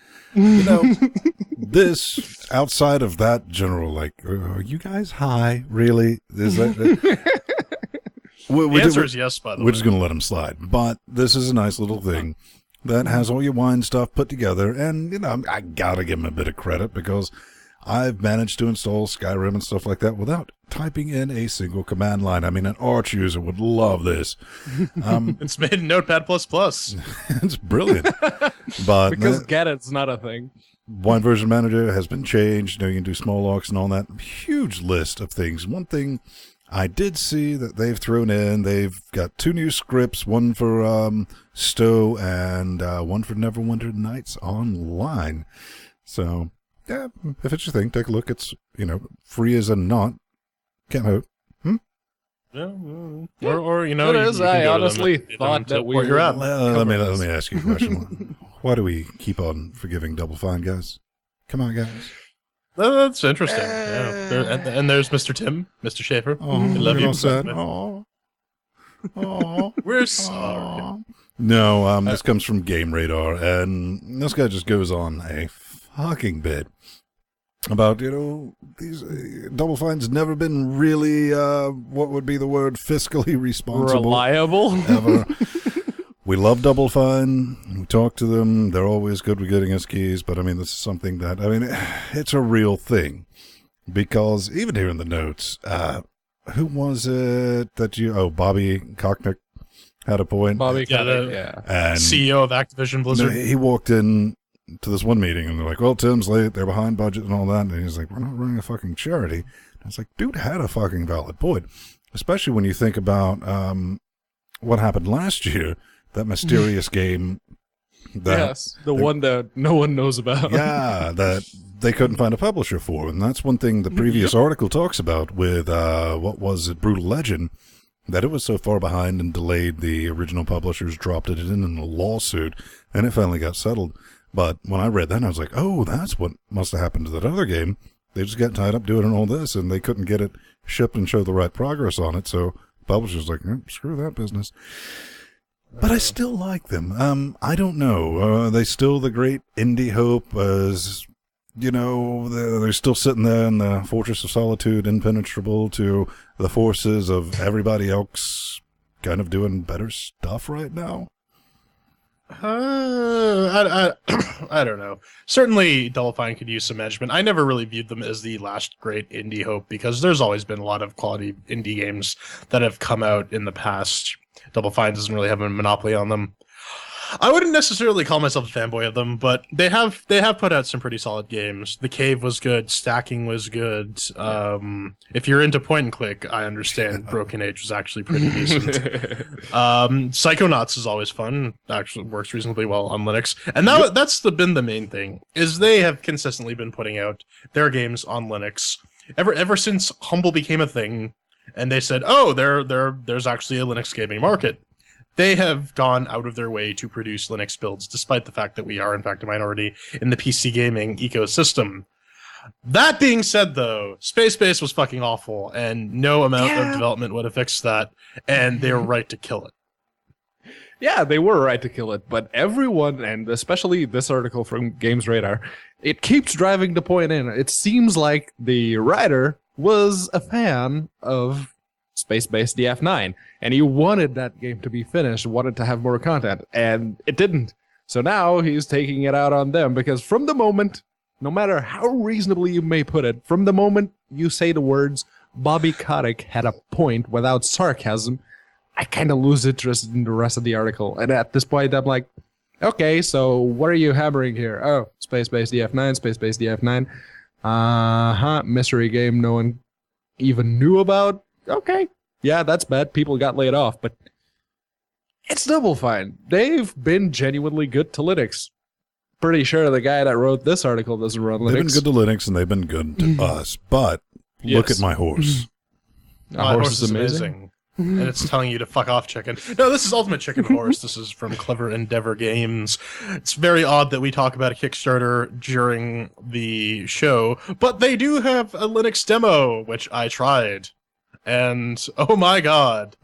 This, outside of that general, like, are you guys high? Really? Is that... The answer is yes, by the way. We're just going to let them slide. But this is a nice little thing that has all your wine stuff put together. And, I got to give them a bit of credit because I've managed to install Skyrim and stuff like that without typing in a single command line. I mean, an Arch user would love this. It's made in Notepad++. It's brilliant. But because Gedit's not a thing. Wine version manager has been changed. You can do small locks and all that. Huge list of things. One thing I did see that they've thrown in, they've got 2 new scripts, one for Stowe and one for Neverwinter Nights Online. So, yeah, if it's your thing, take a look. It's, free as a knot. Can't hurt. Yeah, or it is. I honestly thought that we were at. Let me ask you a question. Why do we keep on forgiving Double Fine, guys? Come on, guys. That's interesting. Yeah. And there's Mr. Tim, Mr. Schaefer. Oh, I love you. Oh, we're sorry. No, this comes from Game Radar, and this guy just goes on a fucking bit about, these Double Fine's never been really, what would be the word, fiscally responsible. Reliable? Ever. We love Double Fine. We talk to them. They're always good with getting us keys, but, this is something that, it's a real thing. Because even here in the notes, who was it that Bobby Kochnick had a point. Bobby Kochnick, and CEO of Activision Blizzard. He walked in to this one meeting, and they're like, well, Tim's late, they're behind budget and all that, and he's like, we're not running a fucking charity. And I was like, dude had a fucking valid point, especially when you think about what happened last year, that mysterious game. The one that no one knows about. Yeah, that they couldn't find a publisher for, and that's one thing the previous article talks about with, what was it, Brutal Legend, that it was so far behind and delayed, the original publishers dropped it in a lawsuit, and it finally got settled. But when I read that, I was like, oh, that's what must have happened to that other game. They just got tied up doing all this, and they couldn't get it shipped and show the right progress on it, so publishers like, screw that business. But I still like them. I don't know. Are they still the great indie hope? As they're still sitting there in the Fortress of Solitude, impenetrable to the forces of everybody else kind of doing better stuff right now? I don't know. Certainly, Double Fine could use some management. I never really viewed them as the last great indie hope because there's always been a lot of quality indie games that have come out in the past. Double Fine doesn't really have a monopoly on them. I wouldn't necessarily call myself a fanboy of them, but they have put out some pretty solid gams. The Cave was good. Stacking was good. If you're into point and click, I understand Broken Age was actually pretty decent. Psychonauts is always fun. Actually works reasonably well on Linux. And that's been the main thing, is they have consistently been putting out their games on Linux ever since Humble became a thing, and they said, oh, there's actually a Linux gaming market. They have gone out of their way to produce Linux builds, despite the fact that we are, in fact, a minority in the PC gaming ecosystem. That being said, though, Space Base was fucking awful, and no amount of development would have fixed that, and they were right to kill it. Yeah, they were right to kill it, but everyone, and especially this article from Games Radar, it keeps driving the point in. It seems like the writer was a fan of space-based DF9, and he wanted that game to be finished, wanted to have more content, and it didn't. So now he's taking it out on them, because from the moment, no matter how reasonably you may put it, from the moment you say the words, Bobby Kotick had a point without sarcasm, I kind of lose interest in the rest of the article. And at this point, I'm like, okay, so what are you hammering here? Oh, space-based DF9, space-based DF9. Mystery game no one even knew about. Okay, yeah, that's bad. People got laid off, but it's Double Fine. They've been genuinely good to Linux. Pretty sure the guy that wrote this article doesn't run Linux. They've been good to Linux, and they've been good to us, but look at my horse. My horse is amazing. And it's telling you to fuck off, chicken. No, this is Ultimate Chicken Horse. This is from Clever Endeavor Games. It's very odd that we talk about a Kickstarter during the show, but they do have a Linux demo, which I tried. And oh my god,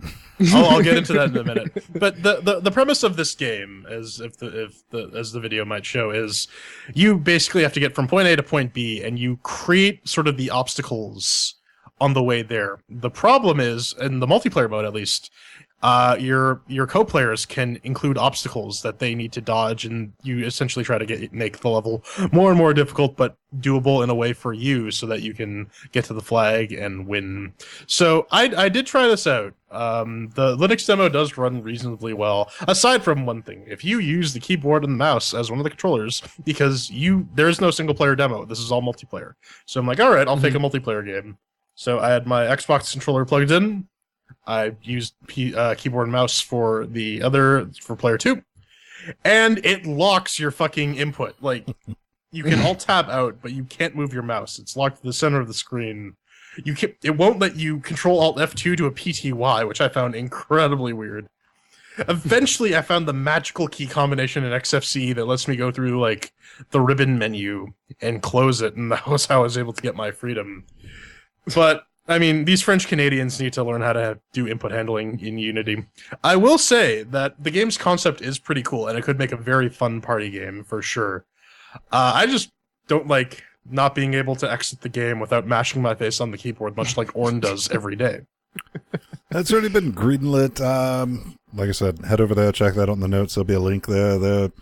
I'll get into that in a minute. But the premise of this game, as the video might show, is you basically have to get from point A to point B, and you create sort of the obstacles on the way there. The problem is, in the multiplayer mode at least, your co-players can include obstacles that they need to dodge, and you essentially try to make the level more and more difficult, but doable in a way for you so that you can get to the flag and win. So I did try this out. The Linux demo does run reasonably well, aside from one thing. If you use the keyboard and the mouse as one of the controllers, because there is no single player demo, this is all multiplayer. So I'm like, all right, I'll take a multiplayer game. So I had my Xbox controller plugged in. I used keyboard and mouse for player 2, and it locks your fucking input. Like, you can alt tab out, but you can't move your mouse. It's locked to the center of the screen. It won't let you control alt F2 to a PTY, which I found incredibly weird. Eventually, I found the magical key combination in XFCE that lets me go through like the ribbon menu and close it, and that was how I was able to get my freedom. But I mean, these French Canadians need to learn how to do input handling in Unity. I will say that the game's concept is pretty cool, and it could make a very fun party game for sure. I just don't like not being able to exit the game without mashing my face on the keyboard, much like Orn does every day. That's already been greenlit. Like I said, head over there, check that out in the notes. There'll be a link there. They're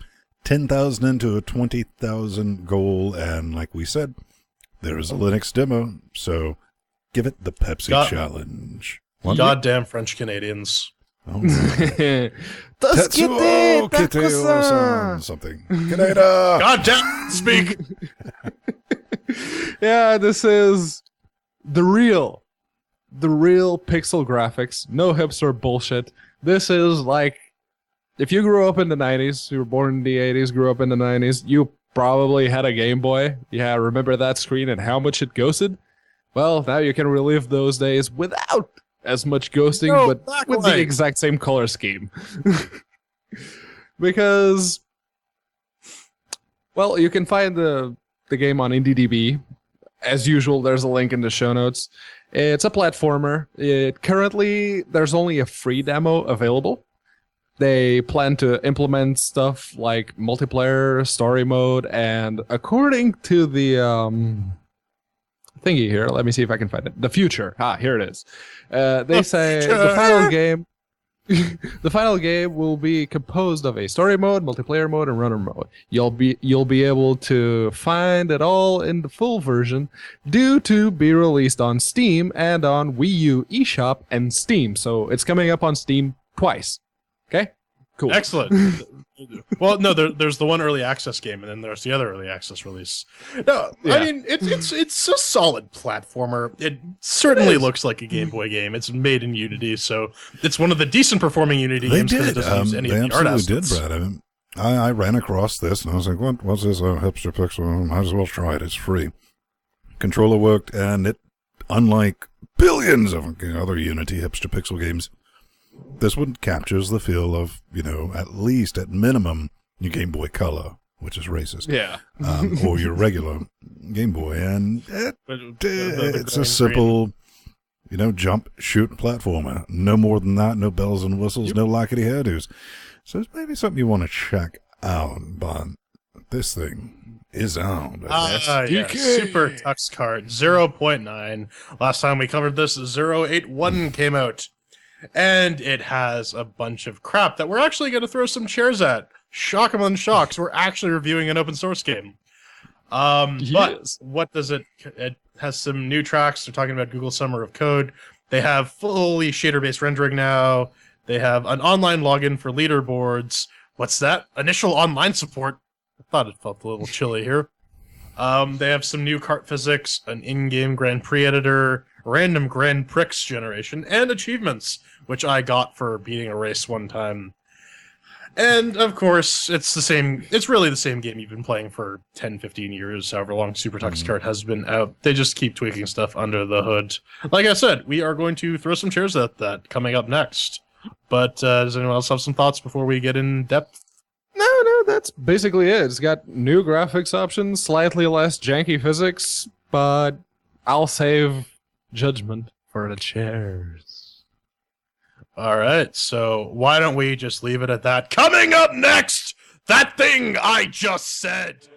10,000 into a 20,000 goal, and like we said, there is a Linux demo, so give it the Pepsi challenge. Goddamn French Canadians. Oh, something. Canada! Goddamn, speak! Yeah, this is the real pixel graphics. No hipster bullshit. This is like, if you grew up in the 90s, you were born in the 80s, grew up in the 90s, you probably had a Game Boy. Yeah, remember that screen and how much it ghosted? Well, now you can relive those days without as much ghosting, but with the exact same color scheme. Because, well, you can find the game on IndieDB. As usual, there's a link in the show notes. It's a platformer. Currently, there's only a free demo available. They plan to implement stuff like multiplayer, story mode, and according to the thingy here, let me see if I can find it. The future. Here it is. They say the final game the final game will be composed of a story mode, multiplayer mode, and runner mode. You'll be able to find it all in the full version, due to be released on Steam and on Wii U eShop and Steam. So it's coming up on Steam twice. Okay? Cool. Excellent. Well, no, there's the one early access game, and then there's the other early access release. No, yeah. I mean, it's a solid platformer. It certainly looks like a Game Boy game. It's made in Unity, so it's one of the decent performing Unity games because it doesn't use any of the art assets. They absolutely did, Brad. I ran across this, and I was like, what's this hipster pixel? Might as well try it. It's free. Controller worked, and it, unlike billions of other Unity hipster pixel games, this one captures the feel of, at least, at minimum, your Game Boy Color, which is racist. Yeah. Or your regular Game Boy. And it's a simple, jump, shoot platformer. No more than that. No bells and whistles, no lockety hairdos. So it's maybe something you want to check out, but this thing is out. SuperTuxKart 0.9. Last time we covered this, 0.81 came out. And it has a bunch of crap that we're actually going to throw some chairs at. Shock 'em on shocks. We're actually reviewing an open source game. But what does it has some new tracks. They're talking about Google Summer of Code. They have fully shader-based rendering now. They have an online login for leaderboards. What's that? Initial online support. I thought it felt a little chilly here. They have some new kart physics, an in-game Grand Prix editor, random Grand Prix generation, and achievements, which I got for beating a race one time. And, of course, it's really the same game you've been playing for 10, 15 years, however long SuperTuxKart has been out. They just keep tweaking stuff under the hood. Like I said, we are going to throw some chairs at that coming up next. But does anyone else have some thoughts before we get in depth? No, that's basically it. It's got new graphics options, slightly less janky physics, but I'll save judgment for the chairs. All right, so why don't we just leave it at that? Coming up next, that thing I just said.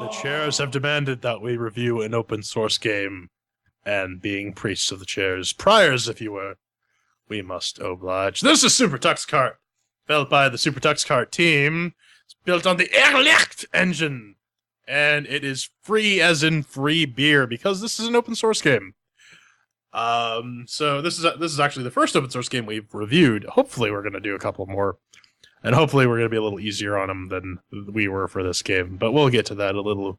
The chairs have demanded that we review an open source game, and being priests of the chairs, priors if you were, we must oblige. This is SuperTuxKart, built by the SuperTuxKart team. It's built on the Erlicht engine. And it is free as in free beer because this is an open source game. So this is actually the first open source game we've reviewed. Hopefully we're going to do a couple more. And hopefully we're going to be a little easier on them than we were for this game. But we'll get to that a little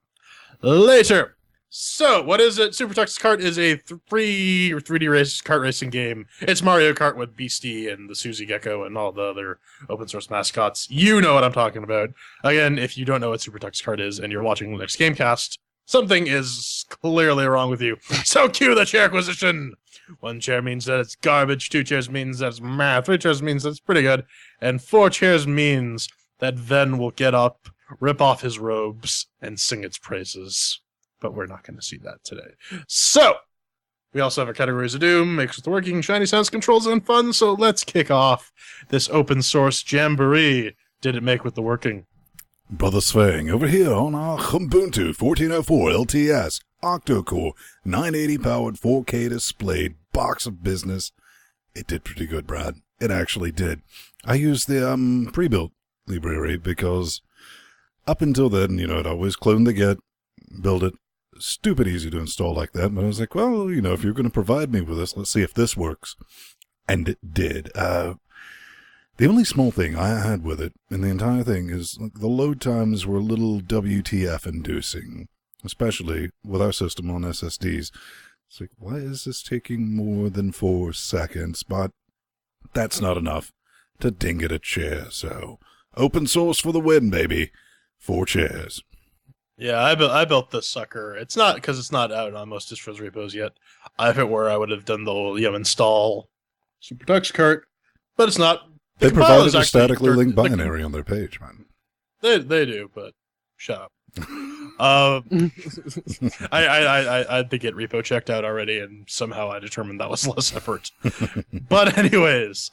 later. So, what is it? SuperTuxKart is a 3D race kart racing game. It's Mario Kart with Beastie and the Suzy Gecko and all the other open source mascots. You know what I'm talking about. Again, if you don't know what SuperTuxKart is and you're watching LinuxGameCast, something is clearly wrong with you. So cue the CHAIRQUISITION! 1 chair means that it's garbage, 2 chairs means that it's math, 3 chairs means that it's pretty good, and 4 chairs means that Ven will get up, rip off his robes, and sing its praises. But we're not going to see that today. So, we also have our categories of doom, makes with the working, shiny sounds, controls, and fun. So let's kick off this open source jamboree. Did it make with the working? Brother Svang, over here on our Ubuntu 1404 LTS, octa-core, 980 powered 4K displayed box of business. It did pretty good, Brad. It actually did. I used the pre-built library because up until then, I'd always clone the Git, build it. Stupid easy to install like that, but I was like, well, if you're going to provide me with this, let's see if this works. And it did. The only small thing I had with it in the entire thing is the load times were a little WTF inducing, especially with our system on SSDs. It's like, why is this taking more than 4 seconds? But that's not enough to ding it a chair, so open source for the win, baby. 4 chairs. Yeah, I built this sucker. It's not because it's not out on most distros repos yet. If it were, I would have done the whole install SuperTuxKart, but it's not. They provided a statically linked binary on their page, man. They do, but shut up. I did get repo checked out already, and somehow I determined that was less effort. But anyways,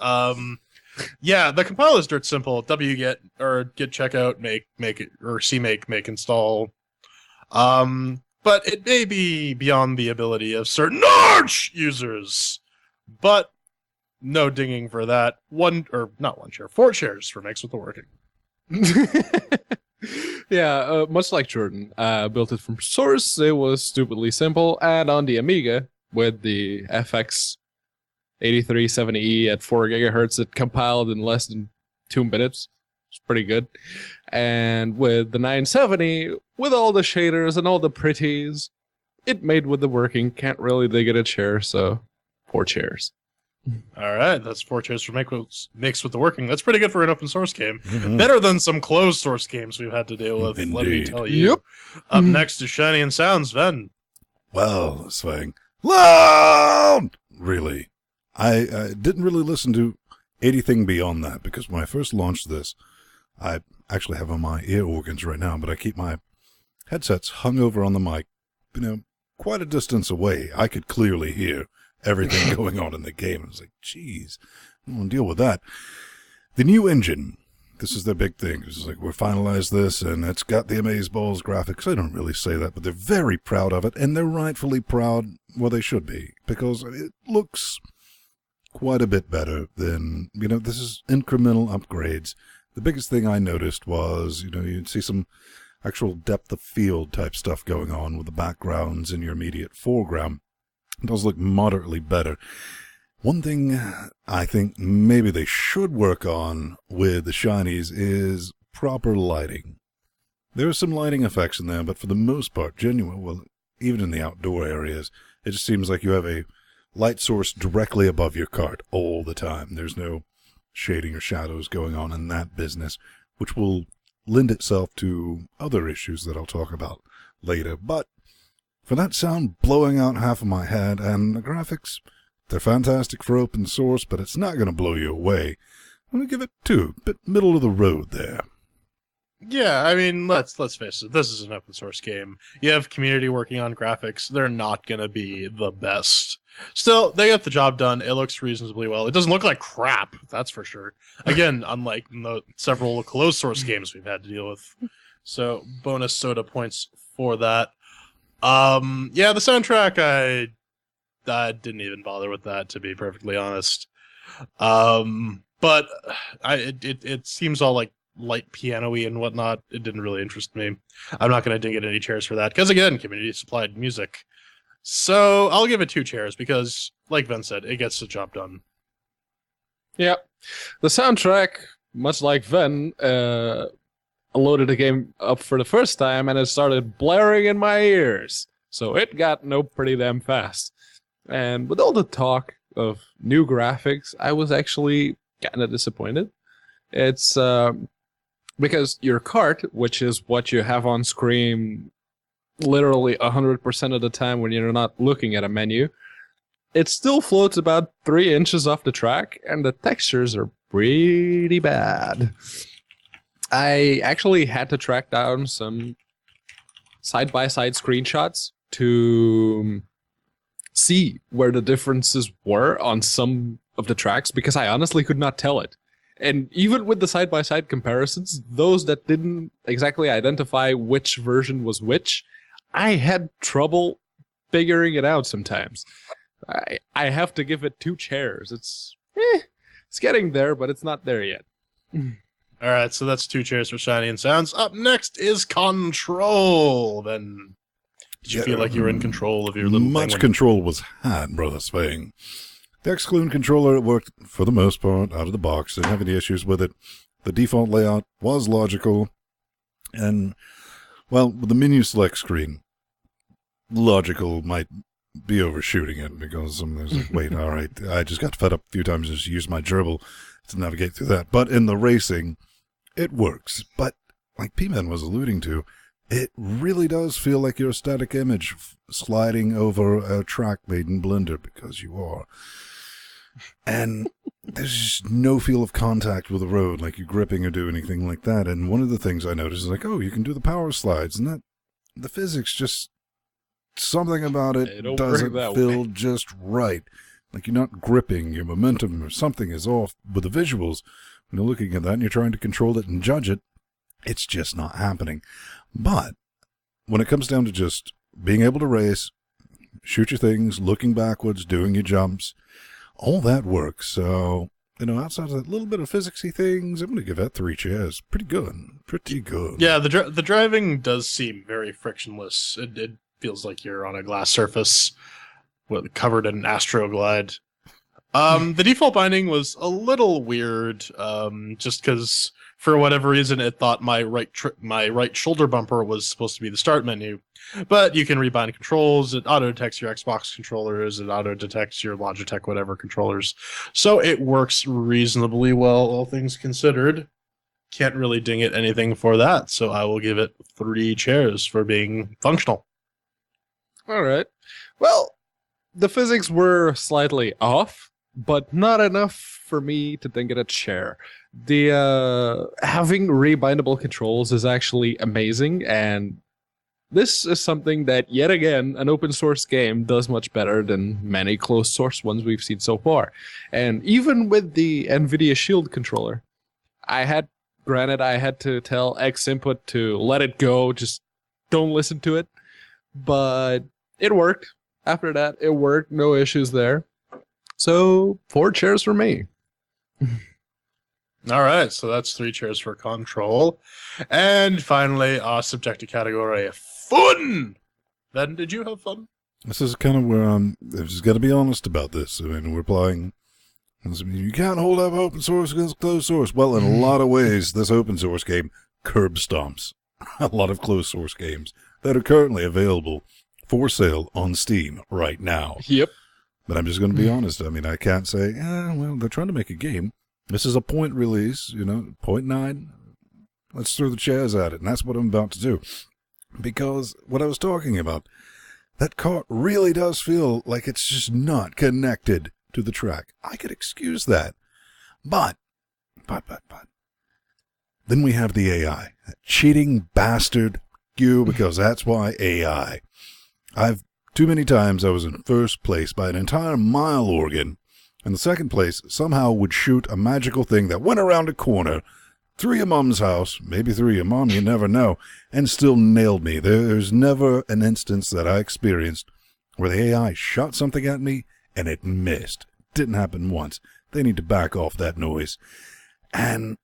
yeah, the compile is dirt simple. wget or git checkout make it or cmake make install. But it may be beyond the ability of certain large users. But no dinging for that. 4 shares for makes with the working. Yeah, much like Jordan, built it from source. It was stupidly simple, and on the Amiga with the FX 8370E at 4 gigahertz, it compiled in less than 2 minutes. It's pretty good. And with the 970, with all the shaders and all the pretties, it made with the working. Can't really dig it a chair, so 4 chairs. All right, that's 4 chairs for makes with the working. That's pretty good for an open source game. Mm-hmm. Better than some closed source games we've had to deal with. Indeed. Let me tell you. Yep. Up next is Shiny and Sounds, Ven. Well, Svang, loud! Really. I didn't really listen to anything beyond that, because when I first launched this, I actually have on my ear organs right now, but I keep my headsets hung over on the mic, quite a distance away, I could clearly hear everything going on in the game. I was like, geez, I don't want to deal with that. The new engine, this is their big thing. It's like, we're finalized this, and it's got the amazeballs graphics. I don't really say that, but they're very proud of it, and they're rightfully proud. Well, they should be, because it looks quite a bit better than, this is incremental upgrades. The biggest thing I noticed was, you'd see some actual depth of field type stuff going on with the backgrounds in your immediate foreground. It does look moderately better. One thing I think maybe they should work on with the shinies is proper lighting. There are some lighting effects in there, but for the most part, genuine, well, even in the outdoor areas, it just seems like you have a light source directly above your cart all the time. There's no shading or shadows going on in that business, which will lend itself to other issues that I'll talk about later. But for that sound blowing out half of my head, and the graphics, they're fantastic for open source, but it's not going to blow you away. I'm going to give it 2, bit middle of the road there. Yeah, I mean, let's face it. This is an open source game. You have community working on graphics. They're not going to be the best. Still, they get the job done. It looks reasonably well. It doesn't look like crap, that's for sure. Again, unlike the several closed source games we've had to deal with. So, bonus soda points for that. Yeah, the soundtrack, I didn't even bother with that, to be perfectly honest. But it seems all like light piano-y and whatnot. It didn't really interest me. I'm not going to dig at any chairs for that, because again, community supplied music. So I'll give it 2 chairs because, like Ben said, it gets the job done. Yeah. The soundtrack, much like Ven, loaded the game up for the first time and it started blaring in my ears. So it got pretty damn fast. And with all the talk of new graphics, I was actually kind of disappointed. It's because your cart, which is what you have on screen literally 100% of the time when you're not looking at a menu, it still floats about 3 inches off the track, and the textures are pretty bad. I actually had to track down some side-by-side screenshots to see where the differences were on some of the tracks, because I honestly could not tell it. And even with the side-by-side comparisons, those that didn't exactly identify which version was which, I had trouble figuring it out sometimes. I have to give it 2 chairs. It's getting there, but it's not there yet. All right, so that's 2 chairs for Shiny and Sounds. Up next is Control. Then, did you feel like you were in control of your little much thing? Control was had, Brother Svang. The Exclude controller worked for the most part out of the box. Didn't have any issues with it. The default layout was logical. And, well, with the menu select screen, logical might be overshooting it, because there's like, wait, all right, I just got fed up a few times and just used my gerbil to navigate through that. But in the racing, it works. But like P-Man was alluding to, it really does feel like you're a static image sliding over a track made in Blender, because you are. And there's just no feel of contact with the road, like you're gripping or do anything like that. And one of the things I noticed is like, oh, you can do the power slides, and that the physics just, something about it doesn't feel just right. Like you're not gripping, your momentum or something is off with the visuals. When you're looking at that and you're trying to control it and judge it, it's just not happening. But when it comes down to just being able to race, shoot your things, looking backwards, doing your jumps, all that works. So, outside of that little bit of physicsy things, I'm going to give that 3 chairs. Pretty good. Pretty good. Yeah, the driving does seem very frictionless. It feels like you're on a glass surface covered in Astroglide. The default binding was a little weird, just because for whatever reason it thought my right shoulder bumper was supposed to be the start menu. But you can rebind controls. It auto detects your Xbox controllers. It auto detects your Logitech whatever controllers. So it works reasonably well, all things considered. Can't really ding it anything for that. So I will give it 3 chairs for being functional. All right. Well, the physics were slightly off, but not enough for me to think it a chair. The having rebindable controls is actually amazing, and this is something that, yet again, an open source game does much better than many closed source ones we've seen so far. And even with the NVIDIA Shield controller, I had to tell X Input to let it go, just don't listen to it. But it worked. After that, it worked. No issues there. So 4 chairs for me. All right, so that's 3 chairs for Control. And finally, our subjective category, fun! Ben, did you have fun? This is kind of where I'm just got to be honest about this. I mean, we're playing. You can't hold up open source against closed source. Well, in a lot of ways, this open source game curb stomps a lot of closed source games that are currently available for sale on Steam right now. Yep. But I'm just going to be honest. I mean, I can't say, well, they're trying to make a game. This is a point release, 0.9. Let's throw the chairs at it, and that's what I'm about to do. Because what I was talking about, that cart really does feel like it's just not connected to the track. I could excuse that. But. Then we have the AI. That cheating bastard because that's why AI. Too many times I was in first place by an entire mile organ, and the second place somehow would shoot a magical thing that went around a corner, through your mom's house, maybe through your mom, you never know, and still nailed me. There's never an instance that I experienced where the AI shot something at me and it missed. Didn't happen once. They need to back off that noise. And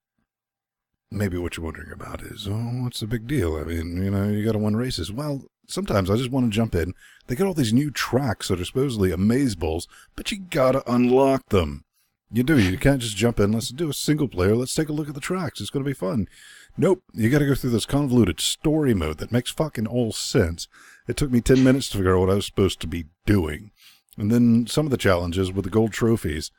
maybe what you're wondering about is, what's the big deal? I mean, you got to win races. Well, sometimes I just want to jump in. They got all these new tracks that are supposedly amazeballs, but you got to unlock them. You do. You can't just jump in. Let's do a single player. Let's take a look at the tracks. It's going to be fun. Nope. You got to go through this convoluted story mode that makes fucking all sense. It took me 10 minutes to figure out what I was supposed to be doing. And then some of the challenges with the gold trophies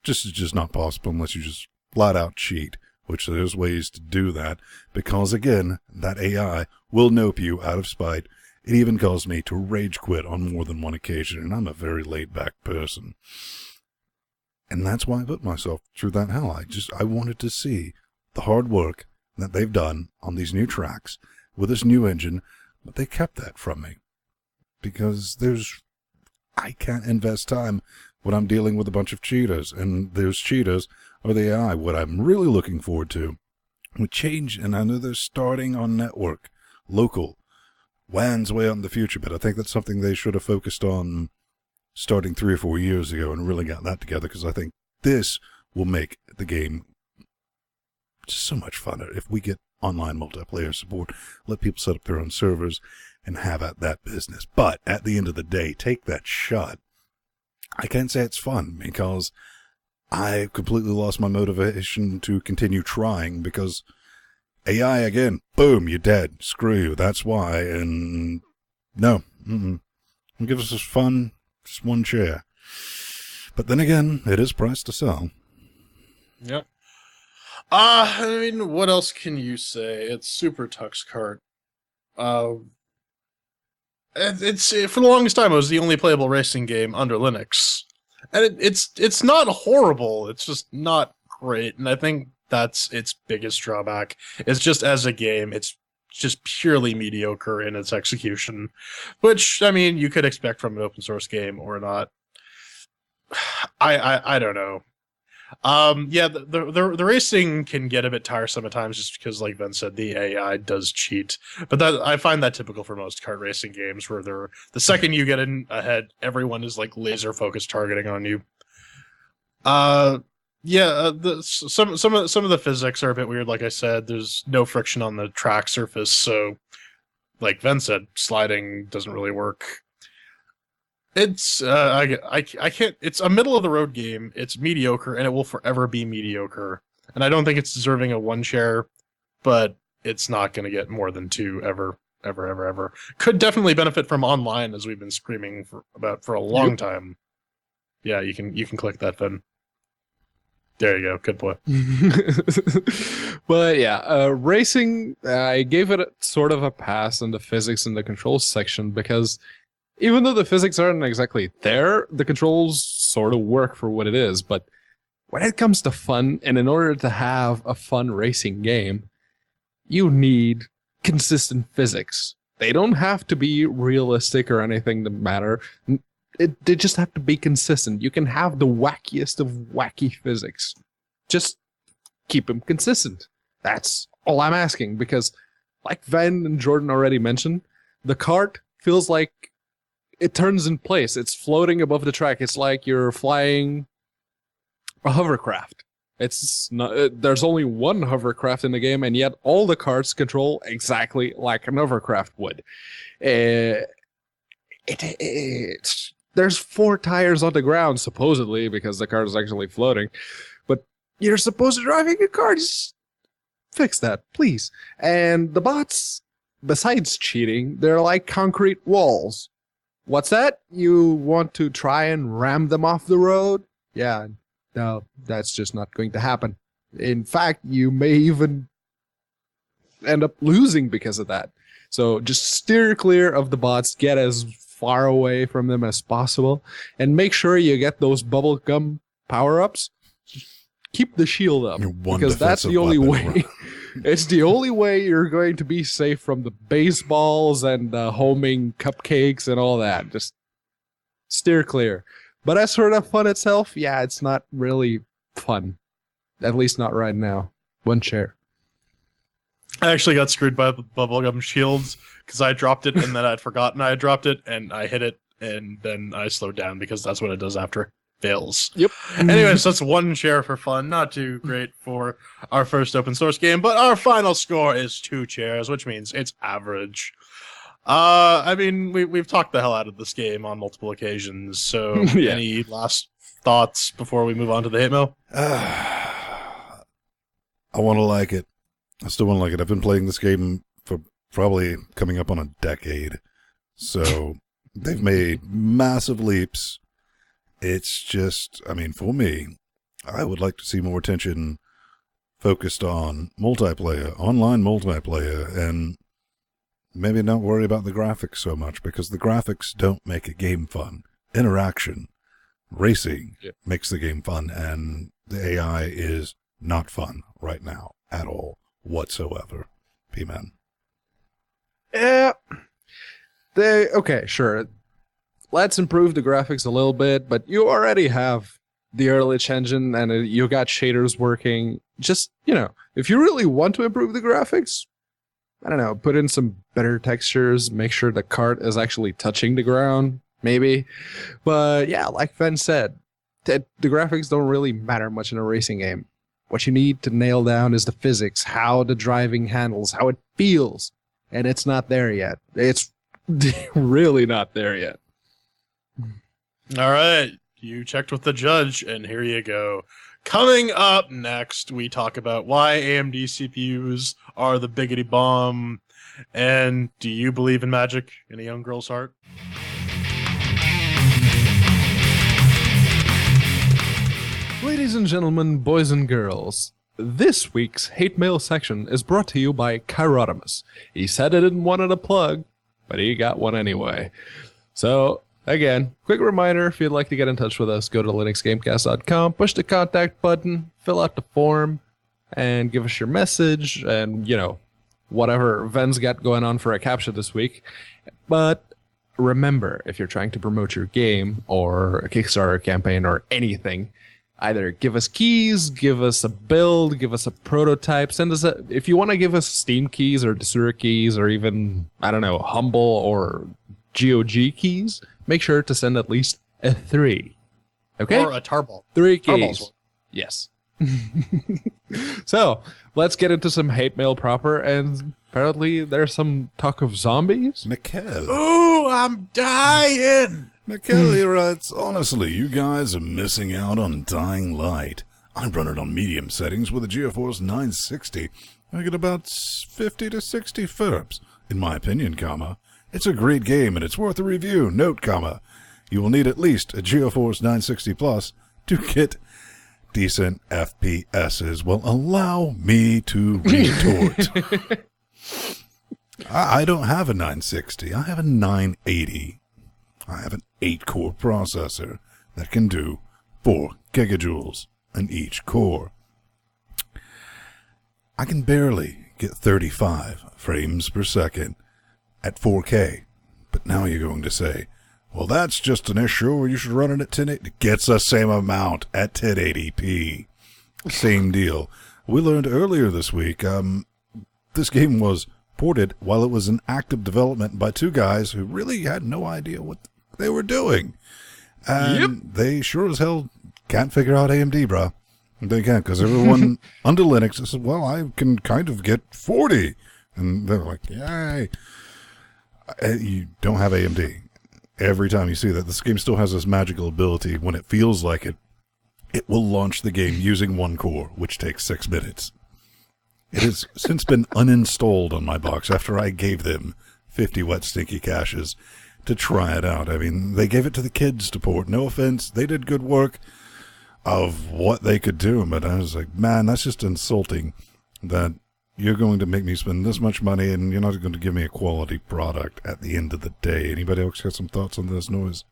is just not possible unless you just flat out cheat, which there's ways to do that. Because, again, that AI will nope you out of spite. It even caused me to rage quit on more than one occasion, and I'm a very laid-back person. And that's why I put myself through that hell. I wanted to see the hard work that they've done on these new tracks with this new engine, but they kept that from me. Because I can't invest time when I'm dealing with a bunch of cheaters, and those cheaters are the AI. What I'm really looking forward to with change, and I know they're starting on network, local, WAN's way out in the future, but I think that's something they should have focused on starting 3 or 4 years ago and really got that together, because I think this will make the game just so much funner if we get online multiplayer support, let people set up their own servers, and have at that business. But at the end of the day, take that shot. I can't say it's fun, because I completely lost my motivation to continue trying, because AI again, boom, you're dead. Screw you. That's why. And no, give us fun. Just 1 chair. But then again, it is priced to sell. Yep. I mean, what else can you say? It's SuperTuxKart. It's for the longest time, it was the only playable racing game under Linux, and it's not horrible. It's just not great, and I think that's its biggest drawback. It's just as a game, it's just purely mediocre in its execution, which, I mean, you could expect from an open source game or not. I don't know. Yeah, the racing can get a bit tiresome at times, just because, like Ben said, the AI does cheat. But that, I find that typical for most kart racing games, where the second you get in ahead, everyone is like laser focused targeting on you. Yeah, some of the physics are a bit weird. Like I said, there's no friction on the track surface, so like Ben said, sliding doesn't really work. It's I can't. It's a middle of the road game. It's mediocre, and it will forever be mediocre. And I don't think it's deserving of 1 share, but it's not going to get more than 2 ever. Could definitely benefit from online, as we've been screaming for a long time. Yeah, you can click that, Ben. There you go. Good boy. But yeah, racing, I gave it sort of a pass in the physics and the controls section, because even though the physics aren't exactly there, the controls sort of work for what it is. But when it comes to fun, and in order to have a fun racing game, you need consistent physics. They don't have to be realistic or anything to matter. They just have to be consistent. You can have the wackiest of wacky physics. Just keep them consistent. That's all I'm asking, because like Van and Jordan already mentioned, the cart feels like it turns in place. It's floating above the track. It's like you're flying a hovercraft. It's not. There's only one hovercraft in the game, and yet all the carts control exactly like an hovercraft would. There's 4 tires on the ground, supposedly, because the car is actually floating. But you're supposed to be driving a car. Just fix that, please. And the bots, besides cheating, they're like concrete walls. What's that? You want to try and ram them off the road? Yeah, no, that's just not going to happen. In fact, you may even end up losing because of that. So just steer clear of the bots, get as far away from them as possible, and make sure you get those bubblegum power-ups. Keep the shield up, because that's the only way. It's the only way you're going to be safe from the baseballs and the homing cupcakes and all that. Just steer clear. But as for the fun itself, yeah, it's not really fun. At least not right now. One chair. I actually got screwed by the bubblegum shields because I dropped it and then I'd forgotten I had dropped it and I hit it and then I slowed down because that's what it does after it fails. Yep. Anyways, that's 1 share for fun. Not too great for our first open source game, but our final score is 2 chairs, which means it's average. I mean, we've talked the hell out of this game on multiple occasions, so Yeah. Any last thoughts before we move on to the hit mail? I want to like it. I still want to like it. I've been playing this game for probably coming up on a decade. So they've made massive leaps. It's just, I mean, for me, I would like to see more attention focused on multiplayer, online multiplayer, and maybe not worry about the graphics so much, because the graphics don't make a game fun. Interaction, racing makes the game fun, and the AI is not fun right now at all whatsoever. P-Man. Yeah. Okay, sure. Let's improve the graphics a little bit, but you already have the Earlich engine and you got shaders working. Just, if you really want to improve the graphics, I don't know, put in some better textures, make sure the cart is actually touching the ground, maybe. But yeah, like Fen said, the graphics don't really matter much in a racing game. What you need to nail down is the physics, how the driving handles, how it feels. And it's not there yet. It's really not there yet. All right, you checked with the judge, and here you go. Coming up next, we talk about why AMD CPUs are the biggity bomb, and do you believe in magic in a young girl's heart? Ladies and gentlemen, boys and girls, this week's hate mail section is brought to you by Chirotimus. He said he didn't want it a plug, but he got one anyway. So, again, quick reminder, if you'd like to get in touch with us, go to LinuxGameCast.com, push the contact button, fill out the form, and give us your message, and, whatever Ven's got going on for a captcha this week. But remember, if you're trying to promote your game, or a Kickstarter campaign, or anything, either give us keys, give us a build, give us a prototype, send us if you want to give us Steam keys, or Desura keys, or even, Humble, or GOG keys, make sure to send at least a 3. Okay? Or a tarball. 3 Tarball's keys. one. Yes. So, let's get into some hate mail proper, and apparently there's some talk of zombies. Mikkel. Ooh, I'm dying! Mikkel writes, honestly, you guys are missing out on Dying Light. I run it on medium settings with a GeForce 960. I get about 50 to 60 FERPs. In my opinion, it's a great game and it's worth a review. Note, you will need at least a GeForce 960 Plus to get decent FPSs. Well, allow me to retort. I don't have a 960. I have a 980. I have an 8-core processor that can do 4 gigajoules in each core. I can barely get 35 frames per second, at 4K. But now you're going to say, well, that's just an issue. You should run it at 1080. It gets the same amount at 1080p. Same deal. We learned earlier this week, this game was ported while it was in active development by two guys who really had no idea what they were doing. And they sure as hell can't figure out AMD, bro. They can't, because everyone under Linux says, well, I can kind of get 40. And they're like, yay. You don't have AMD. Every time you see that, this game still has this magical ability. When it feels like it, it will launch the game using one core, which takes 6 minutes. It has since been uninstalled on my box after I gave them 50 wet stinky caches to try it out. I mean, they gave it to the kids to port. No offense, they did good work of what they could do, but I was like, man, that's just insulting that you're going to make me spend this much money and you're not going to give me a quality product at the end of the day. Anybody else got some thoughts on this noise?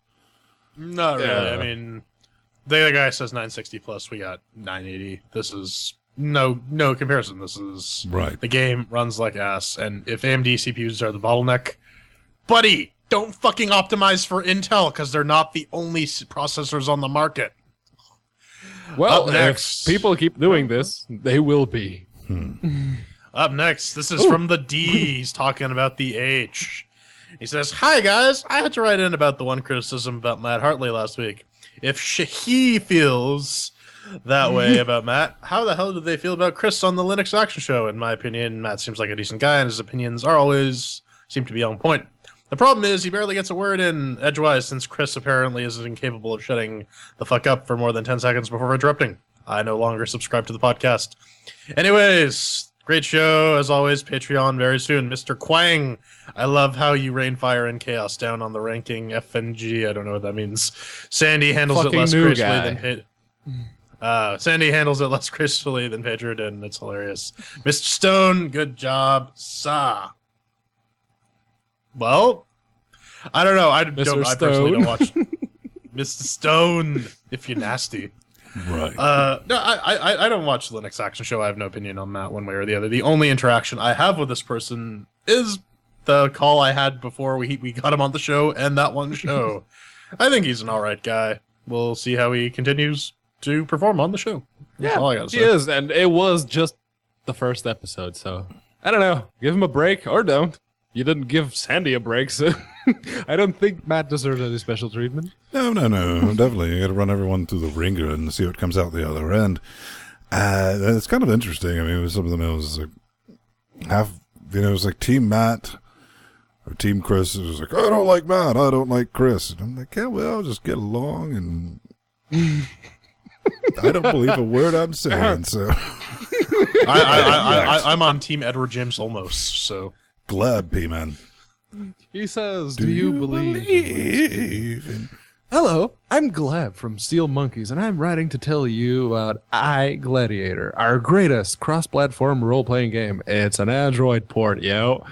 Not really. I mean, the other guy says 960 plus, we got 980. This is no comparison. This is right. The game runs like ass, and if AMD CPUs are the bottleneck, buddy, don't fucking optimize for Intel, because they're not the only processors on the market. Well, if people keep doing this, they will be. Up next, this is from the D. He's talking about the H. He says, hi, guys. I had to write in about the one criticism about Matt Hartley last week. If he feels that way about Matt, how the hell did they feel about Chris on the Linux Action Show? In my opinion, Matt seems like a decent guy, and his opinions are always seem to be on point. The problem is he barely gets a word in edgewise, since Chris apparently is incapable of shutting the fuck up for more than 10 seconds before interrupting. I no longer subscribe to the podcast. Anyways, great show, as always. Patreon very soon. Mr. Quang, I love how you rain fire and chaos down on the ranking FNG. I don't know what that means. Sandy handles Fucking it less new gracefully than Sandy handles it less gracefully than Pedro did, and it's hilarious. Mr. Stone, good job, sah. Well, I don't know. I personally don't watch Mr. Stone, if you're nasty. Right. No, I don't watch the Linux Action Show. I have no opinion on that one way or the other. The only interaction I have with this person is the call I had before we got him on the show, and that one show. I think he's an all right guy. We'll see how he continues to perform on the show. That's all I gotta say. He is, and it was just the first episode, so I don't know. Give him a break or don't. You didn't give Sandy a break, so I don't think Matt deserves any special treatment. No, definitely. You got to run everyone through the ringer and see what comes out the other end. It's kind of interesting. I mean, some of them it was like it was like Team Matt or Team Chris. It was like, I don't like Matt, I don't like Chris. And I'm like, yeah, well, just get along, and I don't believe a word I'm saying. So I'm on Team Edward James Olmos. So. Glad, P-Man. He says, do you believe in... Hello, I'm Gleb from Steel Monkeys, and I'm writing to tell you about iGladiator, our greatest cross-platform role-playing game. It's an Android port, yo.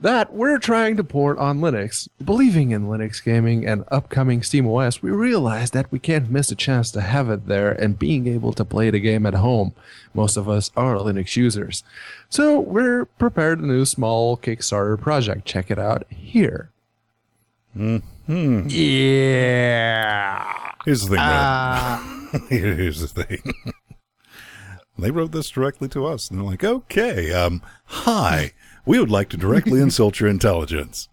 That we're trying to port on Linux. Believing in Linux gaming and upcoming SteamOS, we realized that we can't miss a chance to have it there and being able to play the game at home. Most of us are Linux users. So we're prepared a new small Kickstarter project. Check it out here. Mm-hmm. Yeah. Here's the thing, Brad. Here's the thing. They wrote this directly to us, and they're like, okay, hi. We would like to directly insult your intelligence.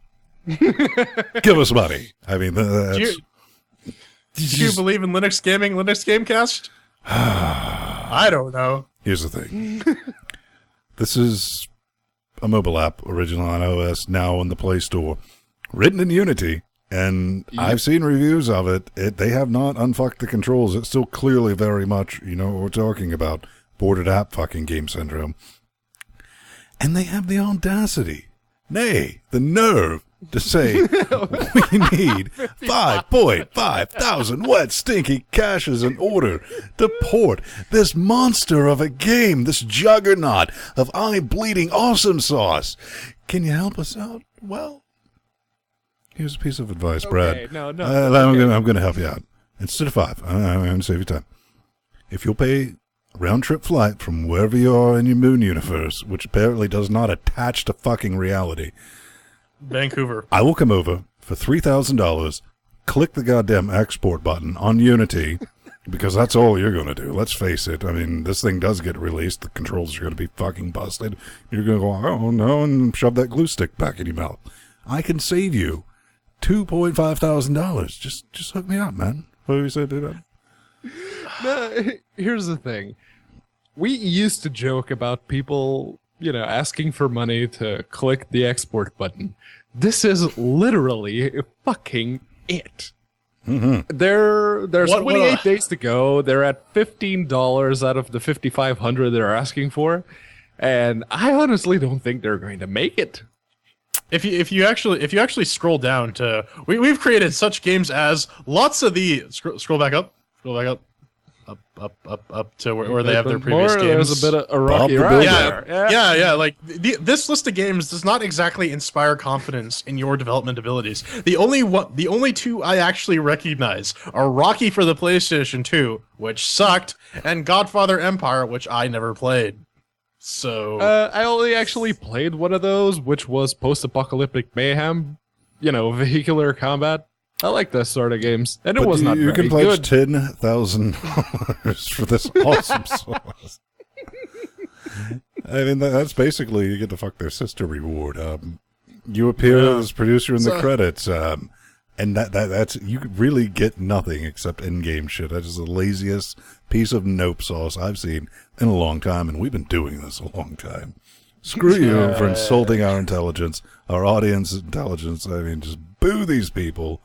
Give us money. I mean, that's... Do you believe in Linux gaming, Linux GameCast? I don't know. Here's the thing. This is a mobile app, original on iOS, now in the Play Store, written in Unity, and I've seen reviews of it. They have not unfucked the controls. It's still clearly very much, you know what we're talking about, ported app fucking game syndrome. And they have the audacity, nay, the nerve, to say, we need 5,500 wet, stinky caches in order to port this monster of a game, this juggernaut of eye-bleeding awesome sauce. Can you help us out? Well, here's a piece of advice, Brad. No. I'm going to help you out. Instead of 5, I'm going to save you time. If you'll pay round-trip flight from wherever you are in your moon universe, which apparently does not attach to fucking reality, Vancouver. I will come over for $3,000, click the goddamn export button on Unity, because that's all you're going to do. Let's face it. I mean, this thing does get released. The controls are going to be fucking busted. You're going to go, oh no, and shove that glue stick back in your mouth. I can save you $2,500. Just hook me up, man. What do you say to that? No, here's the thing. We used to joke about people, asking for money to click the export button. This is literally fucking it. Mm-hmm. There's 28 days to go. They're at $15 out of the $5,500 they're asking for, and I honestly don't think they're going to make it. If you actually scroll down to we've created such games as lots of the scroll back up to where they have their previous games. There's a bit of a rocky ride there. Yeah. Like this list of games does not exactly inspire confidence in your development abilities. The only two I actually recognize are Rocky for the PlayStation 2, which sucked, and Godfather Empire, which I never played. So I only actually played one of those, which was Post-Apocalyptic Mayhem, vehicular combat. I like this sort of games, and it was not very good. You can pledge $10,000 for this awesome sauce. I mean, that's basically you get to fuck their sister reward. You appear as producer in the credits, and that's you really get nothing except in-game shit. That is the laziest piece of nope sauce I've seen in a long time, and we've been doing this a long time. Screw you for insulting our intelligence, our audience intelligence. I mean, just boo these people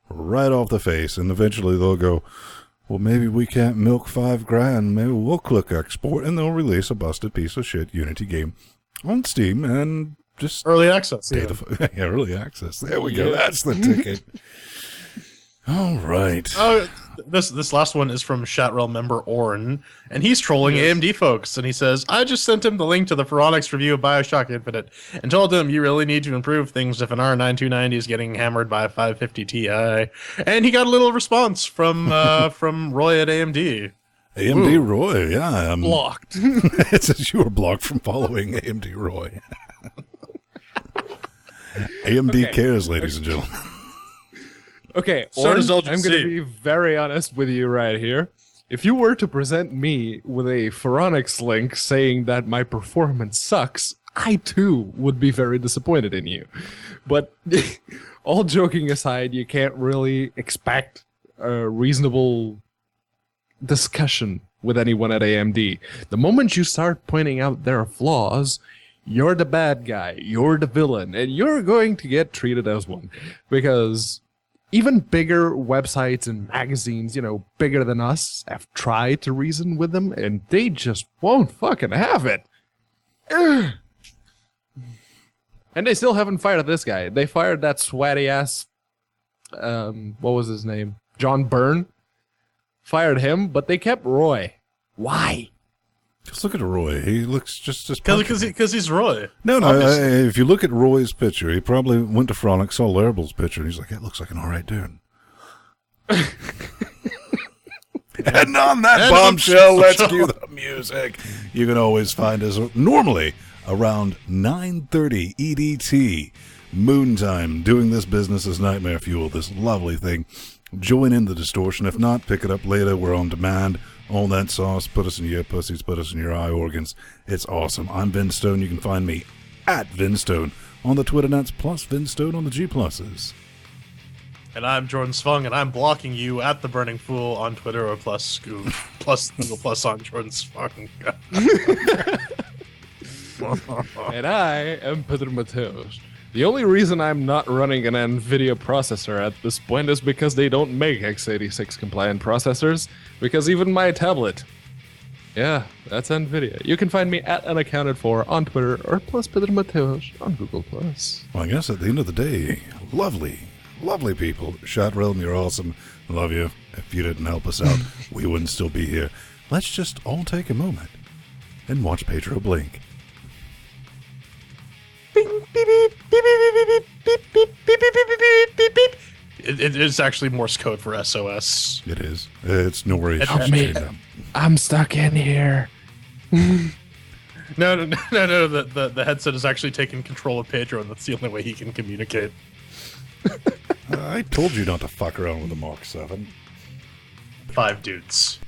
right off the face, and eventually they'll go, well, maybe we can't milk $5,000. Maybe we'll click export, and they'll release a busted piece of shit Unity game on Steam and just early access. Early access. There we go. That's the ticket. All right. This last one is from Chatrel member Orn, and he's trolling AMD folks, and he says, I just sent him the link to the Phoronix review of Bioshock Infinite and told him you really need to improve things if an R9 is getting hammered by a 550 Ti. And he got a little response from Roy at AMD. AMD Ooh. Roy, yeah. Blocked. It says you were blocked from following AMD Roy. AMD cares, ladies and gentlemen. Okay, so I'm going to be very honest with you right here. If you were to present me with a Phoronix link saying that my performance sucks, I too would be very disappointed in you. But all joking aside, you can't really expect a reasonable discussion with anyone at AMD. The moment you start pointing out their flaws, you're the bad guy, you're the villain, and you're going to get treated as one. Because even bigger websites and magazines, bigger than us, have tried to reason with them, and they just won't fucking have it. Ugh. And they still haven't fired this guy. They fired that swatty ass, what was his name? John Byrne. Fired him, but they kept Roy. Why? Just look at Roy. He looks just as because he's Roy. No. If you look at Roy's picture, he probably went to Phoronix, saw Larable's picture, and he's like, "That looks like an all right dude." And on that bombshell, let's cue the music. You can always find us normally around 9:30 EDT, Moontime, doing this business as Nightmare Fuel. This lovely thing. Join in the distortion. If not, pick it up later. We're on demand. All that sauce, put us in your pussies, put us in your eye organs. It's awesome. I'm Vin Stone. You can find me at Vin Stone on the Twitter nets, plus Vin Stone on the G+. And I'm Jordan Svung, and I'm blocking you at the Burning Fool on Twitter or plus Google plus on Jordan Svung. And I am Pedro Mateos. The only reason I'm not running an NVIDIA processor at this point is because they don't make x86 compliant processors, because even my tablet. Yeah, that's NVIDIA. You can find me at Unaccounted For on Twitter or plus Pedro Mateos on Google+. Well, I guess at the end of the day, lovely people. Shot Realm, you're awesome. Love you. If you didn't help us out, we wouldn't still be here. Let's just all take a moment and watch Pedro blink. It's actually Morse code for SOS. It is. It's no worries. I'm stuck in here. No. The headset is actually taking control of Pedro, and that's the only way he can communicate. I told you not to fuck around with the Mark 7. 5 dudes.